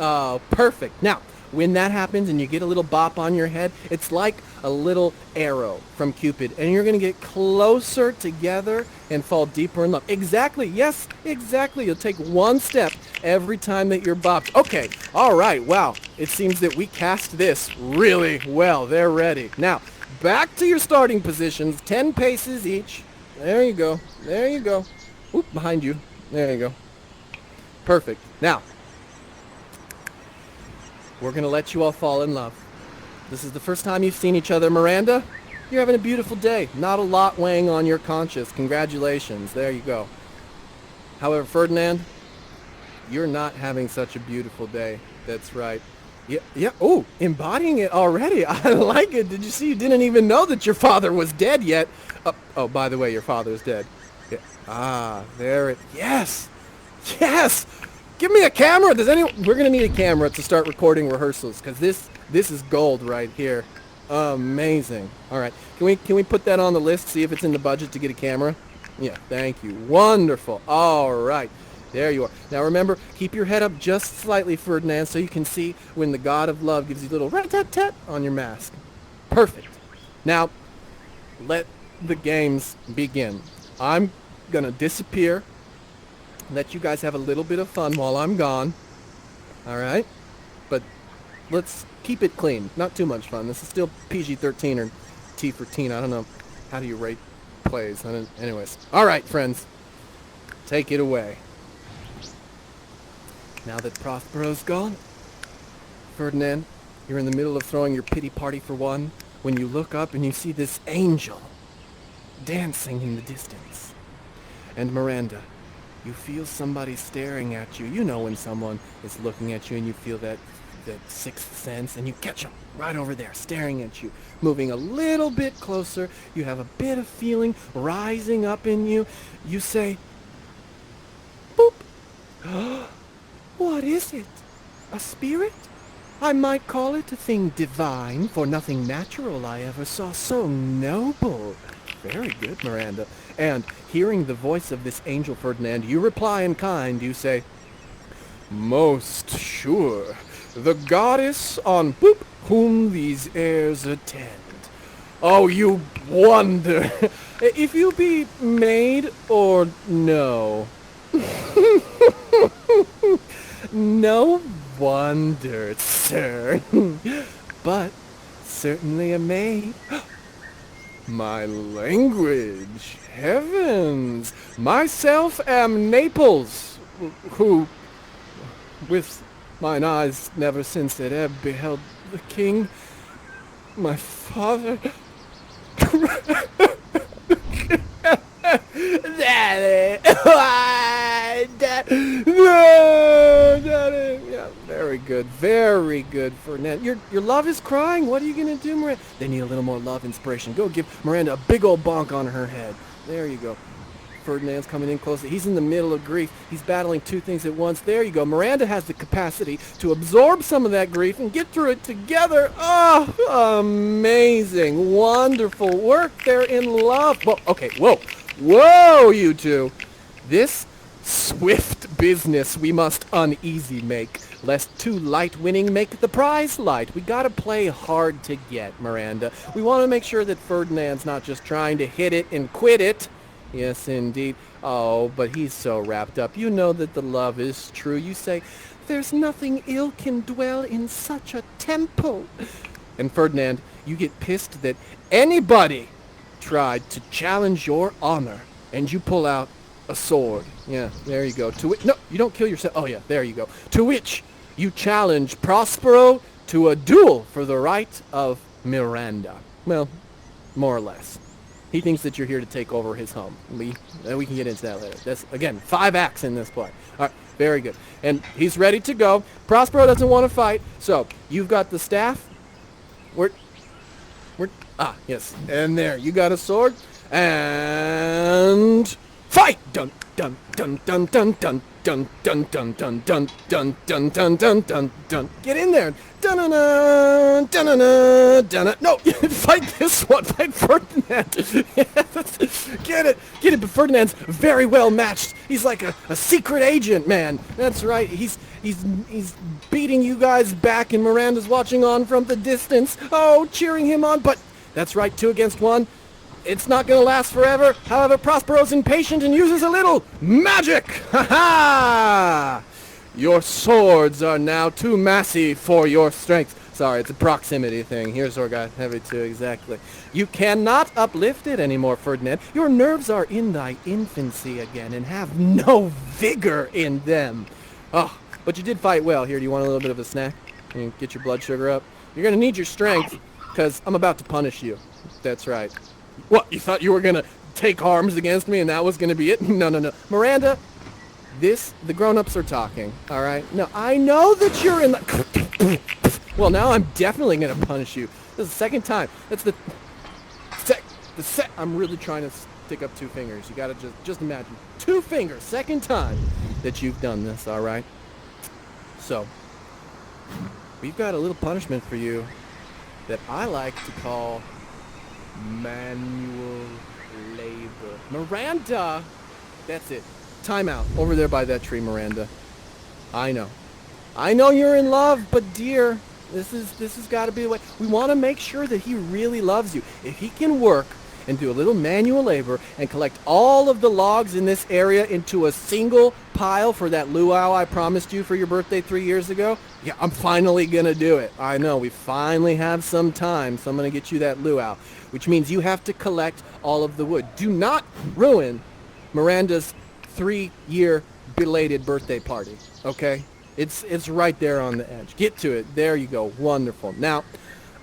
Oh, perfect. Now, when that happens and you get a little bop on your head, it's like a little arrow from Cupid, and you're going to get closer together and fall deeper in love. Exactly. Yes, exactly. You'll take one step every time that you're bopped. Okay. All right. Wow. It seems that we cast this really well. They're ready. Now, back to your starting positions. 10 paces each. There you go. There you go. Oop, behind you. There you go. Perfect. Now, we're going to let you all fall in love. This is the first time you've seen each other. Miranda, you're having a beautiful day. Not a lot weighing on your conscience. Congratulations. There you go. However, Ferdinand, you're not having such a beautiful day. That's right. Yeah. Oh, embodying it already. I like it. Did you see? You didn't even know that your father was dead yet. Oh, by the way, your father's dead. Yeah. Ah, there it. Yes. Yes. Give me a camera. We're gonna need a camera to start recording rehearsals, because this is gold right here. Amazing. All right. Can we put that on the list? See if it's in the budget to get a camera. Yeah. Thank you. Wonderful. All right. There you are. Now remember, keep your head up just slightly, Ferdinand, so you can see when the god of love gives you a little rat-tat-tat on your mask. Perfect. Now, let the games begin. I'm gonna disappear. Let you guys have a little bit of fun while I'm gone. All right? But let's keep it clean. Not too much fun. This is still PG-13 or T for teen. I don't know. How do you rate plays? Anyways. All right, friends. Take it away. Now that Prospero's gone, Ferdinand, you're in the middle of throwing your pity party for one when you look up and you see this angel dancing in the distance. And Miranda, you feel somebody staring at you. You know when someone is looking at you and you feel that sixth sense, and you catch them right over there staring at you. Moving a little bit closer, you have a bit of feeling rising up in you. You say, boop. What is it? A spirit? I might call it a thing divine, for nothing natural I ever saw so noble. Very good, Miranda. And hearing the voice of this angel, Ferdinand, you reply in kind. You say, most sure, the goddess on boop whom these airs attend. Oh, you wonder if you be maid or no. No wonder, sir. But certainly a maid. My language, heavens. Myself am Naples, who, with Mine eyes never since it ebb beheld the king, my father. Daddy! Daddy! Yeah, very good. Very good, Ferdinand. Your love is crying? What are you going to do, Miranda? They need a little more love inspiration. Go give Miranda a big old bonk on her head. There you go. Ferdinand's coming in closely. He's in the middle of grief. He's battling two things at once. There you go. Miranda has the capacity to absorb some of that grief and get through it together. Oh, amazing. Wonderful work. They're in love. Whoa, okay, whoa. Whoa, you two. This swift business we must uneasy make, lest too light winning make the prize light. We gotta play hard to get, Miranda. We want to make sure that Ferdinand's not just trying to hit it and quit it. Yes, indeed. Oh, but he's so wrapped up. You know that the love is true. You say, there's nothing ill can dwell in such a temple. And Ferdinand, you get pissed that anybody tried to challenge your honor, and you pull out a sword. Yeah, there you go. No, you don't kill yourself. Oh, yeah, there you go. To which you challenge Prospero to a duel for the right of Miranda. Well, more or less. He thinks that you're here to take over his home. We can get into that later. That's, again, 5 acts in this play. All right, very good. And he's ready to go. Prospero doesn't want to fight, so you've got the staff. Yes. And there, you got a sword. And fight! Dun, dun, dun, dun, dun, dun, dun, dun, dun, dun, dun, dun, dun, dun, dun, dun, dun. Get in there. Dun-dun-dun, dun-dun-dun, dun-dun. No, fight this one. Fight Ferdinand. Get it. But Ferdinand's very well matched. He's like a secret agent, man. That's right. He's beating you guys back, and Miranda's watching on from the distance. Oh, cheering him on. But that's right, 2 against 1. It's not going to last forever. However, Prospero's impatient and uses a little magic. Ha-ha! Your swords are now too massy for your strength. Sorry, it's a proximity thing. Here's where I got heavy too, exactly. You cannot uplift it anymore, Ferdinand. Your nerves are in thy infancy again and have no vigor in them. Oh, but you did fight well. Here, do you want a little bit of a snack? You get your blood sugar up. You're going to need your strength, because I'm about to punish you. That's right. What, you thought you were going to take arms against me and that was going to be it? No. Miranda, the grown-ups are talking, all right? No, I know that you're in the... Well, now I'm definitely going to punish you. This is the second time. That's I'm really trying to stick up 2 fingers. You got to just imagine. 2 fingers, second time that you've done this, all right? So, we've got a little punishment for you that I like to call manual labor. Miranda! That's it. Time out. Over there by that tree, Miranda. I know you're in love, but dear, this has got to be the way. We want to make sure that he really loves you. If he can work and do a little manual labor and collect all of the logs in this area into a single pile for that luau I promised you for your birthday 3 years ago, yeah, I'm finally going to do it. I know, we finally have some time, so I'm going to get you that luau, which means you have to collect all of the wood. Do not ruin Miranda's 3-year belated birthday party, okay? It's right there on the edge. Get to it. There you go. Wonderful. Now,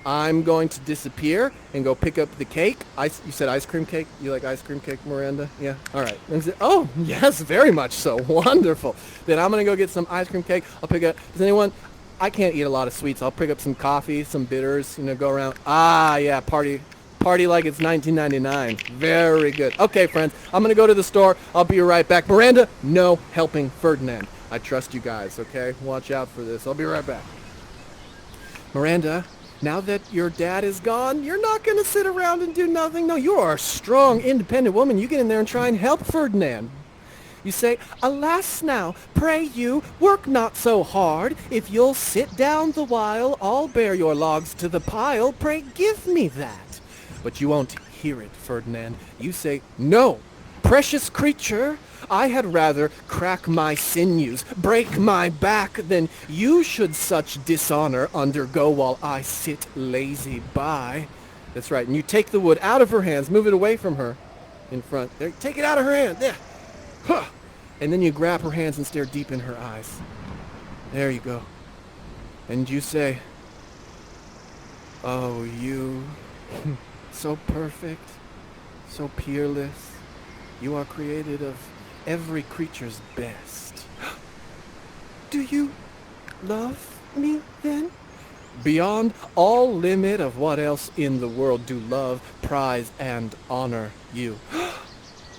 I'm going to disappear and go pick up the cake. You said ice cream cake? You like ice cream cake, Miranda? Yeah? All right. Oh, yes, very much so. Wonderful. Then I'm going to go get some ice cream cake. I'll pick up... Does anyone... I can't eat a lot of sweets. I'll pick up some coffee, some bitters, go around. Ah, yeah, party like it's 1999. Very good. Okay, friends, I'm going to go to the store. I'll be right back. Miranda, no helping Ferdinand. I trust you guys, okay? Watch out for this. I'll be right back. Miranda, now that your dad is gone, you're not going to sit around and do nothing. No, you are a strong, independent woman. You get in there and try and help Ferdinand. You say, alas now, pray you, work not so hard. If you'll sit down the while, I'll bear your logs to the pile. Pray give me that. But you won't hear it, Ferdinand. You say, no, precious creature, I had rather crack my sinews, break my back, than you should such dishonor undergo while I sit lazy by. That's right, and you take the wood out of her hands, move it away from her in front. There, take it out of her hand, there. Huh. And then you grab her hands and stare deep in her eyes. There you go. and you say, "Oh, you, so perfect, so peerless, you are created of every creature's best." "Do you love me then?" "Beyond all limit of what else in the world do love, prize, and honor you."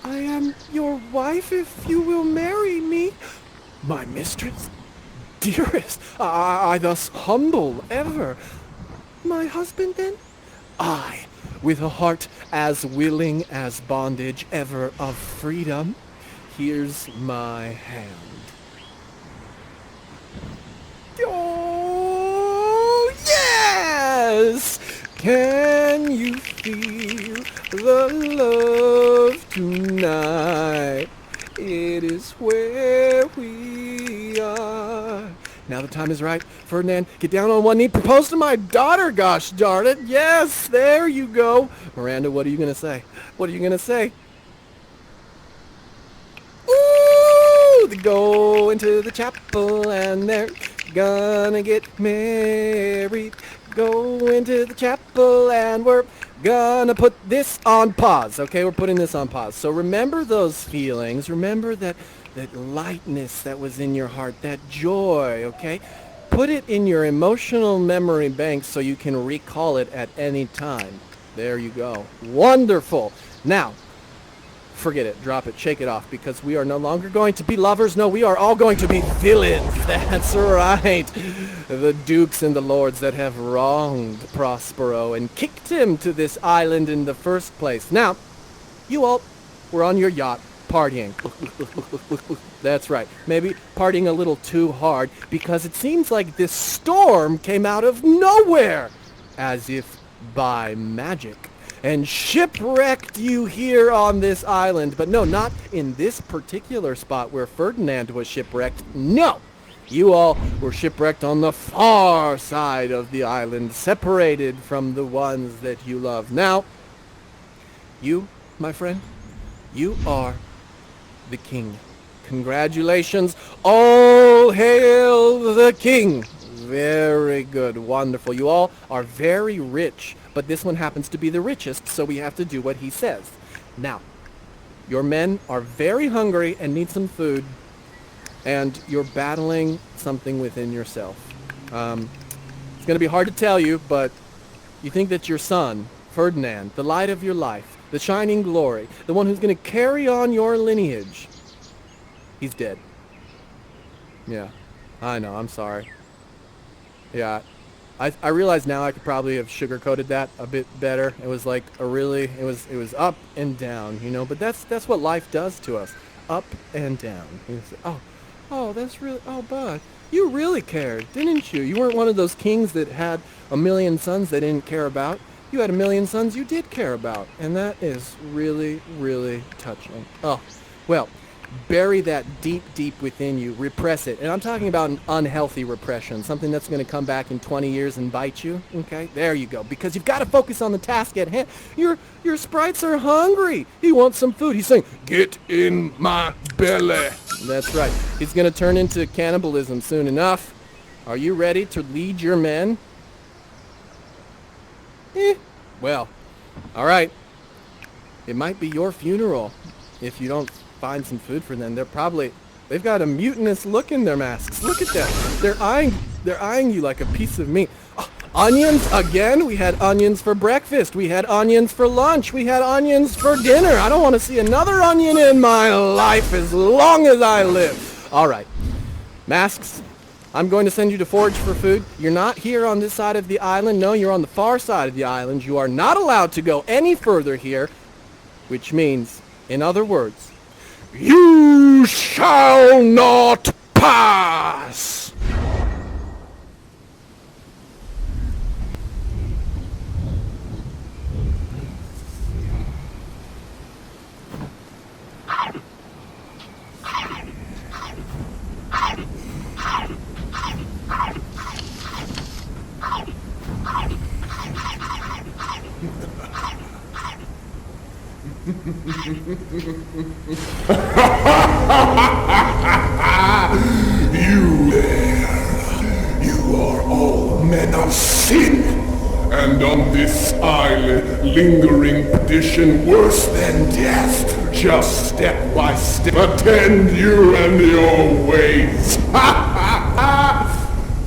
"I am your wife if you will marry me." "My mistress? Dearest, I thus humble ever." "My husband then?" "I, with a heart as willing as bondage ever of freedom. Here's my hand." "Oh, yes! Can you feel the love tonight? It is where we are." Now the time is right. Ferdinand, get down on one knee. Propose to my daughter, gosh darn it. Yes, there you go. Miranda, what are you going to say? What are you going to say? Ooh, they go into the chapel and they're gonna get married. Go into the chapel and we're gonna put this on pause. Okay, we're putting this on pause. So remember those feelings. Remember that lightness that was in your heart, that joy, okay? Put it in your emotional memory bank so you can recall it at any time. There you go. Wonderful. Now, forget it, drop it, shake it off, because we are no longer going to be lovers. No, we are all going to be villains. That's right. The dukes and the lords that have wronged Prospero and kicked him to this island in the first place. Now, you all were on your yacht partying. That's right. Maybe partying a little too hard, because it seems like this storm came out of nowhere, as if by magic, and shipwrecked you here on this island. But no, not in this particular spot where Ferdinand was shipwrecked. No! You all were shipwrecked on the far side of the island, separated from the ones that you love. Now, you, my friend, you are the king. Congratulations. All hail the king. Very good. Wonderful. You all are very rich, but this one happens to be the richest, so we have to do what he says. Now, your men are very hungry and need some food, and you're battling something within yourself. It's going to be hard to tell you, but you think that your son, Ferdinand, the light of your life, the shining glory, the one who's going to carry on your lineage, he's dead. Yeah, I know, I'm sorry. Yeah, I realize now I could probably have sugarcoated that a bit better. It was like it was up and down, you know, but that's what life does to us. Up and down. That's really, bud, you really cared, didn't you? You weren't one of those kings that had a million sons they didn't care about. You had a million sons you did care about, and that is really, really touching. Oh, well, bury that deep, deep within you. Repress it. And I'm talking about an unhealthy repression, something that's going to come back in 20 years and bite you. Okay, there you go. Because you've got to focus on the task at hand. Your sprites are hungry. He wants some food. He's saying, "Get in my belly." That's right. He's going to turn into cannibalism soon enough. Are you ready to lead your men? Well, all right. It might be your funeral if you don't find some food for them. They've got a mutinous look in their masks. Look at that. They're eyeing you like a piece of meat. Oh, onions again? We had onions for breakfast. We had onions for lunch. We had onions for dinner. I don't want to see another onion in my life as long as I live. All right. Masks, I'm going to send you to forage for food. You're not here on this side of the island. No, you're on the far side of the island. You are not allowed to go any further here, which means, in other words, you shall not pass! You there. You are all men of sin, and on this island, lingering perdition worse than death, shall step by step attend you and your ways.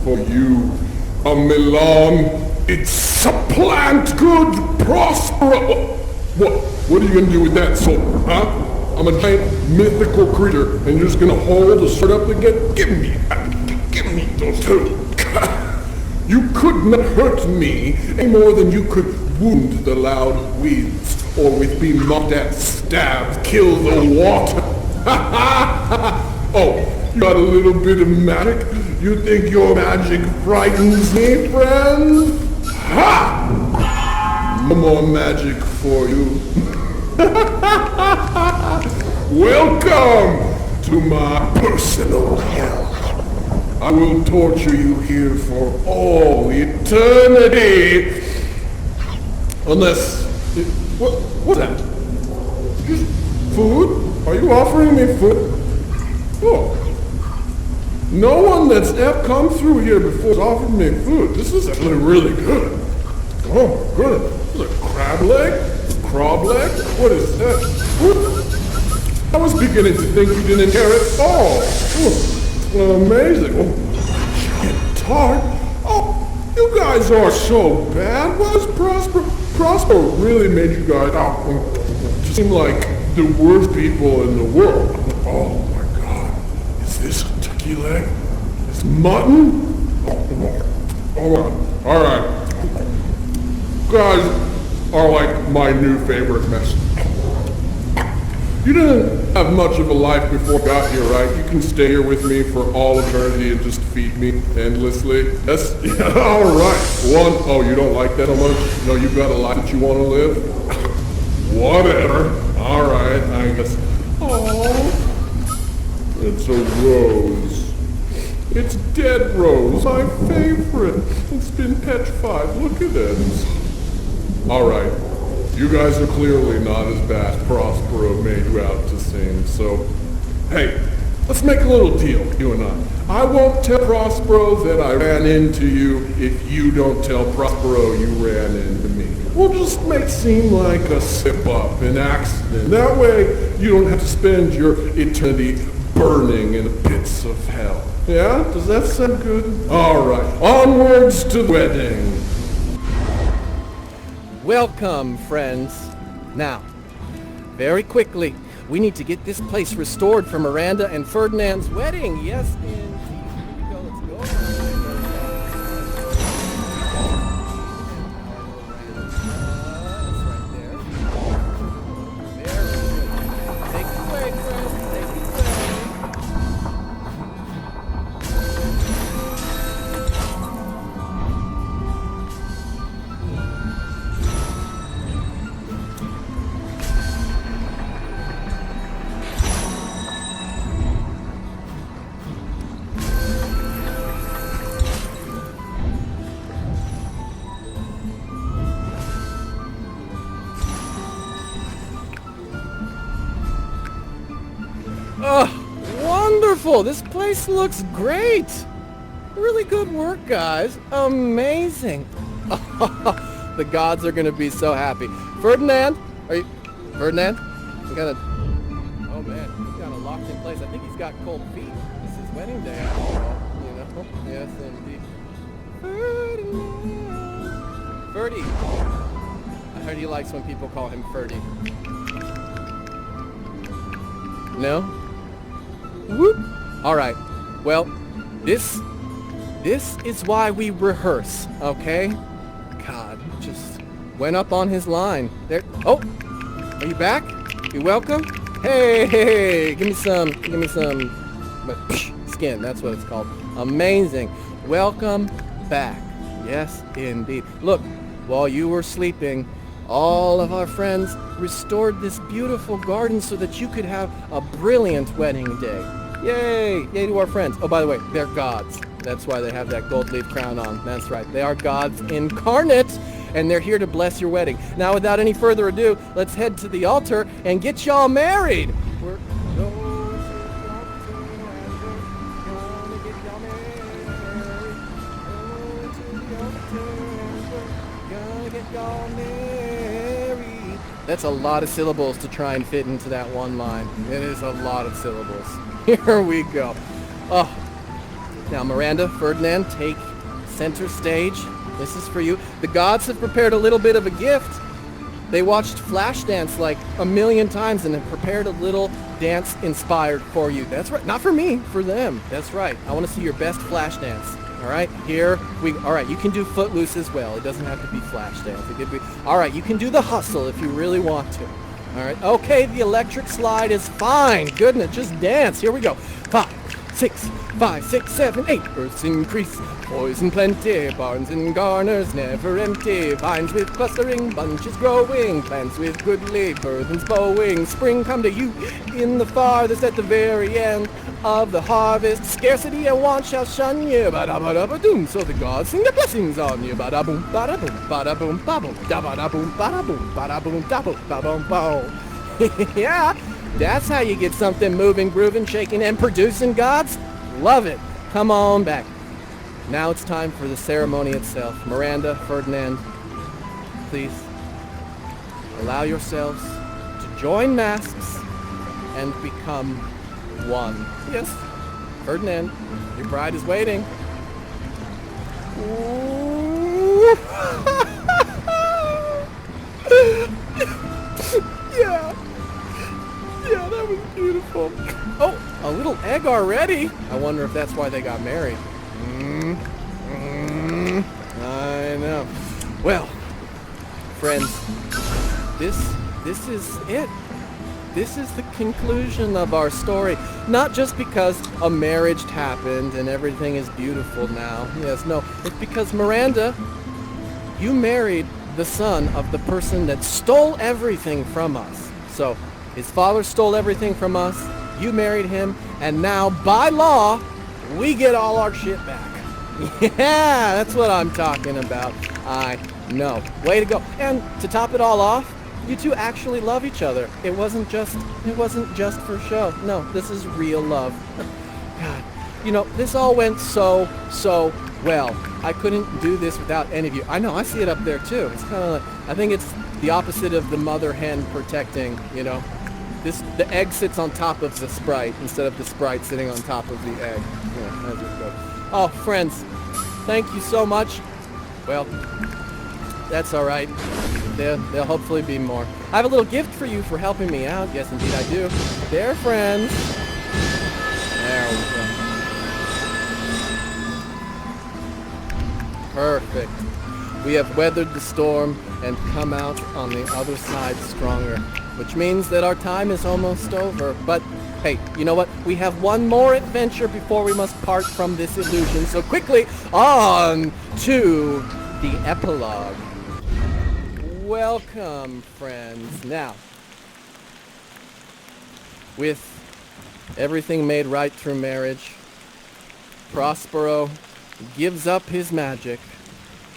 For you, a Milan, it's supplant good, prosper. What are you gonna do with that sword, huh? I'm a giant mythical creature, and you're just gonna hold the sword up again? Give me those two. You could not hurt me any more than you could wound the loud winds, or with being knocked at, stabbed, kill the water. Oh, you got a little bit of magic? You think your magic frightens me, friend? Ha! No more magic for you. Welcome to my personal hell. I will torture you here for all eternity. Unless... What's that? Just food? Are you offering me food? Oh. No one that's ever come through here before has offered me food. This is actually really good. Oh my goodness. This is a crab leg? Crab leg? What is that? What? I was beginning to think you didn't care at all. Oh, amazing. Oh, giant tart. Oh, you guys are so bad. What's Prosper really made you guys just seem like the worst people in the world. Oh my god. Is this a turkey leg? Is mutton? Oh, alright. Guys are like my new favorite mess. You didn't have much of a life before I got here, right? You can stay here with me for all eternity and just feed me endlessly. Yes? Yeah, alright. Oh, you don't like that so much? No, you've got a life that you want to live? Whatever. Alright, I guess. Oh, it's a rose. It's dead rose, my favorite. It's been petrified. Look at it. Alright. You guys are clearly not as bad as Prospero made you out to seem, so... Hey, let's make a little deal, you and I. I won't tell Prospero that I ran into you if you don't tell Prospero you ran into me. We'll just make it seem like a slip-up, an accident. That way, you don't have to spend your eternity burning in the pits of hell. Yeah? Does that sound good? Alright, onwards to the wedding. Welcome, friends. Now, very quickly, we need to get this place restored for Miranda and Ferdinand's wedding. Yes, indeed. Here we go. Let's go. That's right there. Very good. Take it away, friends. Take it away. Oh, wonderful! This place looks great! Really good work, guys. Amazing. The gods are gonna be so happy. Ferdinand? Ferdinand? We got a... Oh man, he's got a locked in place. I think he's got cold feet. It's his wedding day after all, you know? Yes, indeed. Ferdinand! Ferdy! I heard he likes when people call him Ferdy. No? Whoop! Alright. Well, this is why we rehearse, okay? God, just went up on his line. There. Oh! Are you back? You welcome? Hey! Give me some skin, that's what it's called. Amazing. Welcome back. Yes, indeed. Look, while you were sleeping, all of our friends restored this beautiful garden so that you could have a brilliant wedding day. Yay! Yay to our friends. Oh, by the way, they're gods. That's why they have that gold leaf crown on. That's right. They are gods incarnate, and they're here to bless your wedding. Now, without any further ado, let's head to the altar and get y'all married. We're going to the altar, and we're gonna get y'all married. y'all married. That's a lot of syllables to try and fit into that one line. It is a lot of syllables. Here we go. Oh, now Miranda, Ferdinand, take center stage. This is for you. The gods have prepared a little bit of a gift. They watched Flashdance like a million times and have prepared a little dance inspired for you. That's right. Not for me, for them. That's right. I want to see your best Flashdance. All right, all right, you can do Footloose as well. It doesn't have to be Flashdance. It could be, all right, you can do the Hustle if you really want to. All right, okay, the electric slide is fine. Goodness, just dance. Here we go. 5, 6, 5, 6, 7, 8. Earths increase, poison plenty, barns and garners never empty, vines with clustering bunches growing, plants with goodly burthens bowing. Spring come to you in the farthest at the very end of the harvest. Scarcity and want shall shun you. Ba-da-ba-da-ba-doom. So the gods sing their blessings on you. Ba-da-boom, ba-da-boom, ba-da-boom, ba-boom, da-ba-da-boom, ba-da-boom, ba-da-boom, da-boom, ba-boom, boom. Yeah, that's how you get something moving, grooving, shaking, and producing, gods. Love it. Come on back. Now it's time for the ceremony itself. Miranda, Ferdinand, please allow yourselves to join masks and become one. Yes, Ferdinand, your bride is waiting. Yeah, that was beautiful. Oh, a little egg already. I wonder if that's why they got married. I know. Well, friends, this is it. This is the conclusion of our story. Not just because a marriage happened and everything is beautiful now. Yes, no. It's because, Miranda, you married the son of the person that stole everything from us. So, his father stole everything from us, you married him, and now, by law, we get all our shit back. Yeah, that's what I'm talking about. I know. Way to go. And to top it all off, you two actually love each other. It wasn't just for show. No, this is real love. God, you know, this all went so well. I couldn't do this without any of you. I know, I see it up there too. It's kind of like, I think it's the opposite of the mother hen protecting, you know. The egg sits on top of the Sprite instead of the Sprite sitting on top of the egg. Yeah, as it goes. Oh, friends, thank you so much. Well, that's all right. There'll hopefully be more. I have a little gift for you for helping me out. Yes, indeed I do. There, friends. There we go. Perfect. We have weathered the storm and come out on the other side stronger, which means that our time is almost over. But hey, you know what? We have one more adventure before we must part from this illusion. So quickly, on to the epilogue. Welcome, friends. Now, with everything made right through marriage, Prospero gives up his magic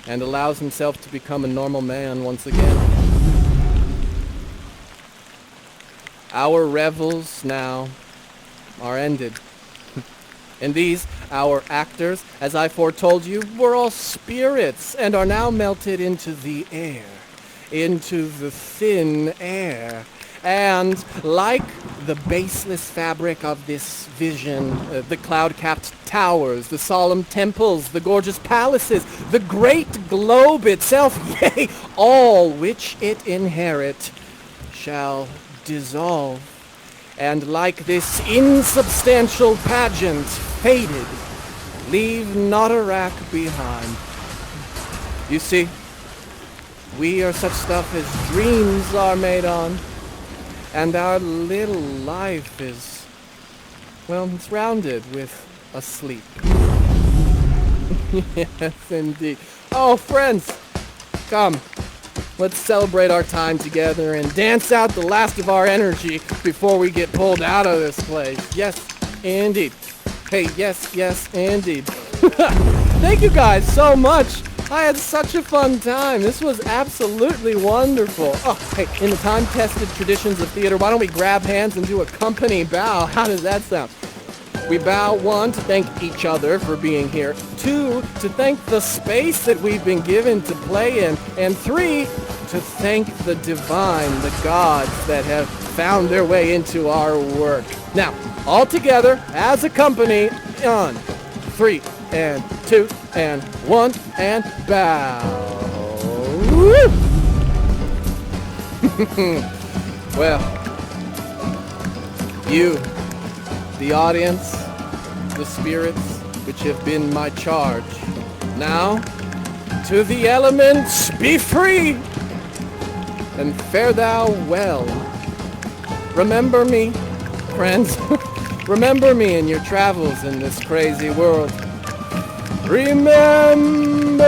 and allows himself to become a normal man once again. Our revels now are ended. And these, our actors, as I foretold you, were all spirits and are now melted into the air, into the thin air. And like the baseless fabric of this vision, the cloud-capped towers, the solemn temples, the gorgeous palaces, the great globe itself, yea, all which it inherit, shall dissolve, and like this insubstantial pageant, faded, leave not a rack behind. You see, we are such stuff as dreams are made on, and our little life is, well, it's rounded with a sleep. Yes, indeed. Oh, friends, come. Let's celebrate our time together and dance out the last of our energy before we get pulled out of this place. Yes, indeed. Hey, yes, indeed. Thank you guys so much. I had such a fun time. This was absolutely wonderful. Oh, hey, in the time-tested traditions of theater, why don't we grab hands and do a company bow? How does that sound? We bow, one, to thank each other for being here. Two, to thank the space that we've been given to play in. And three, to thank the divine, the gods that have found their way into our work. Now, all together, as a company, on 3 and 2 and 1 and bow. Woo! Well, you, the audience, the spirits which have been my charge. Now, to the elements, be free, and fare thou well. Remember me, friends. Remember me in your travels in this crazy world. Remember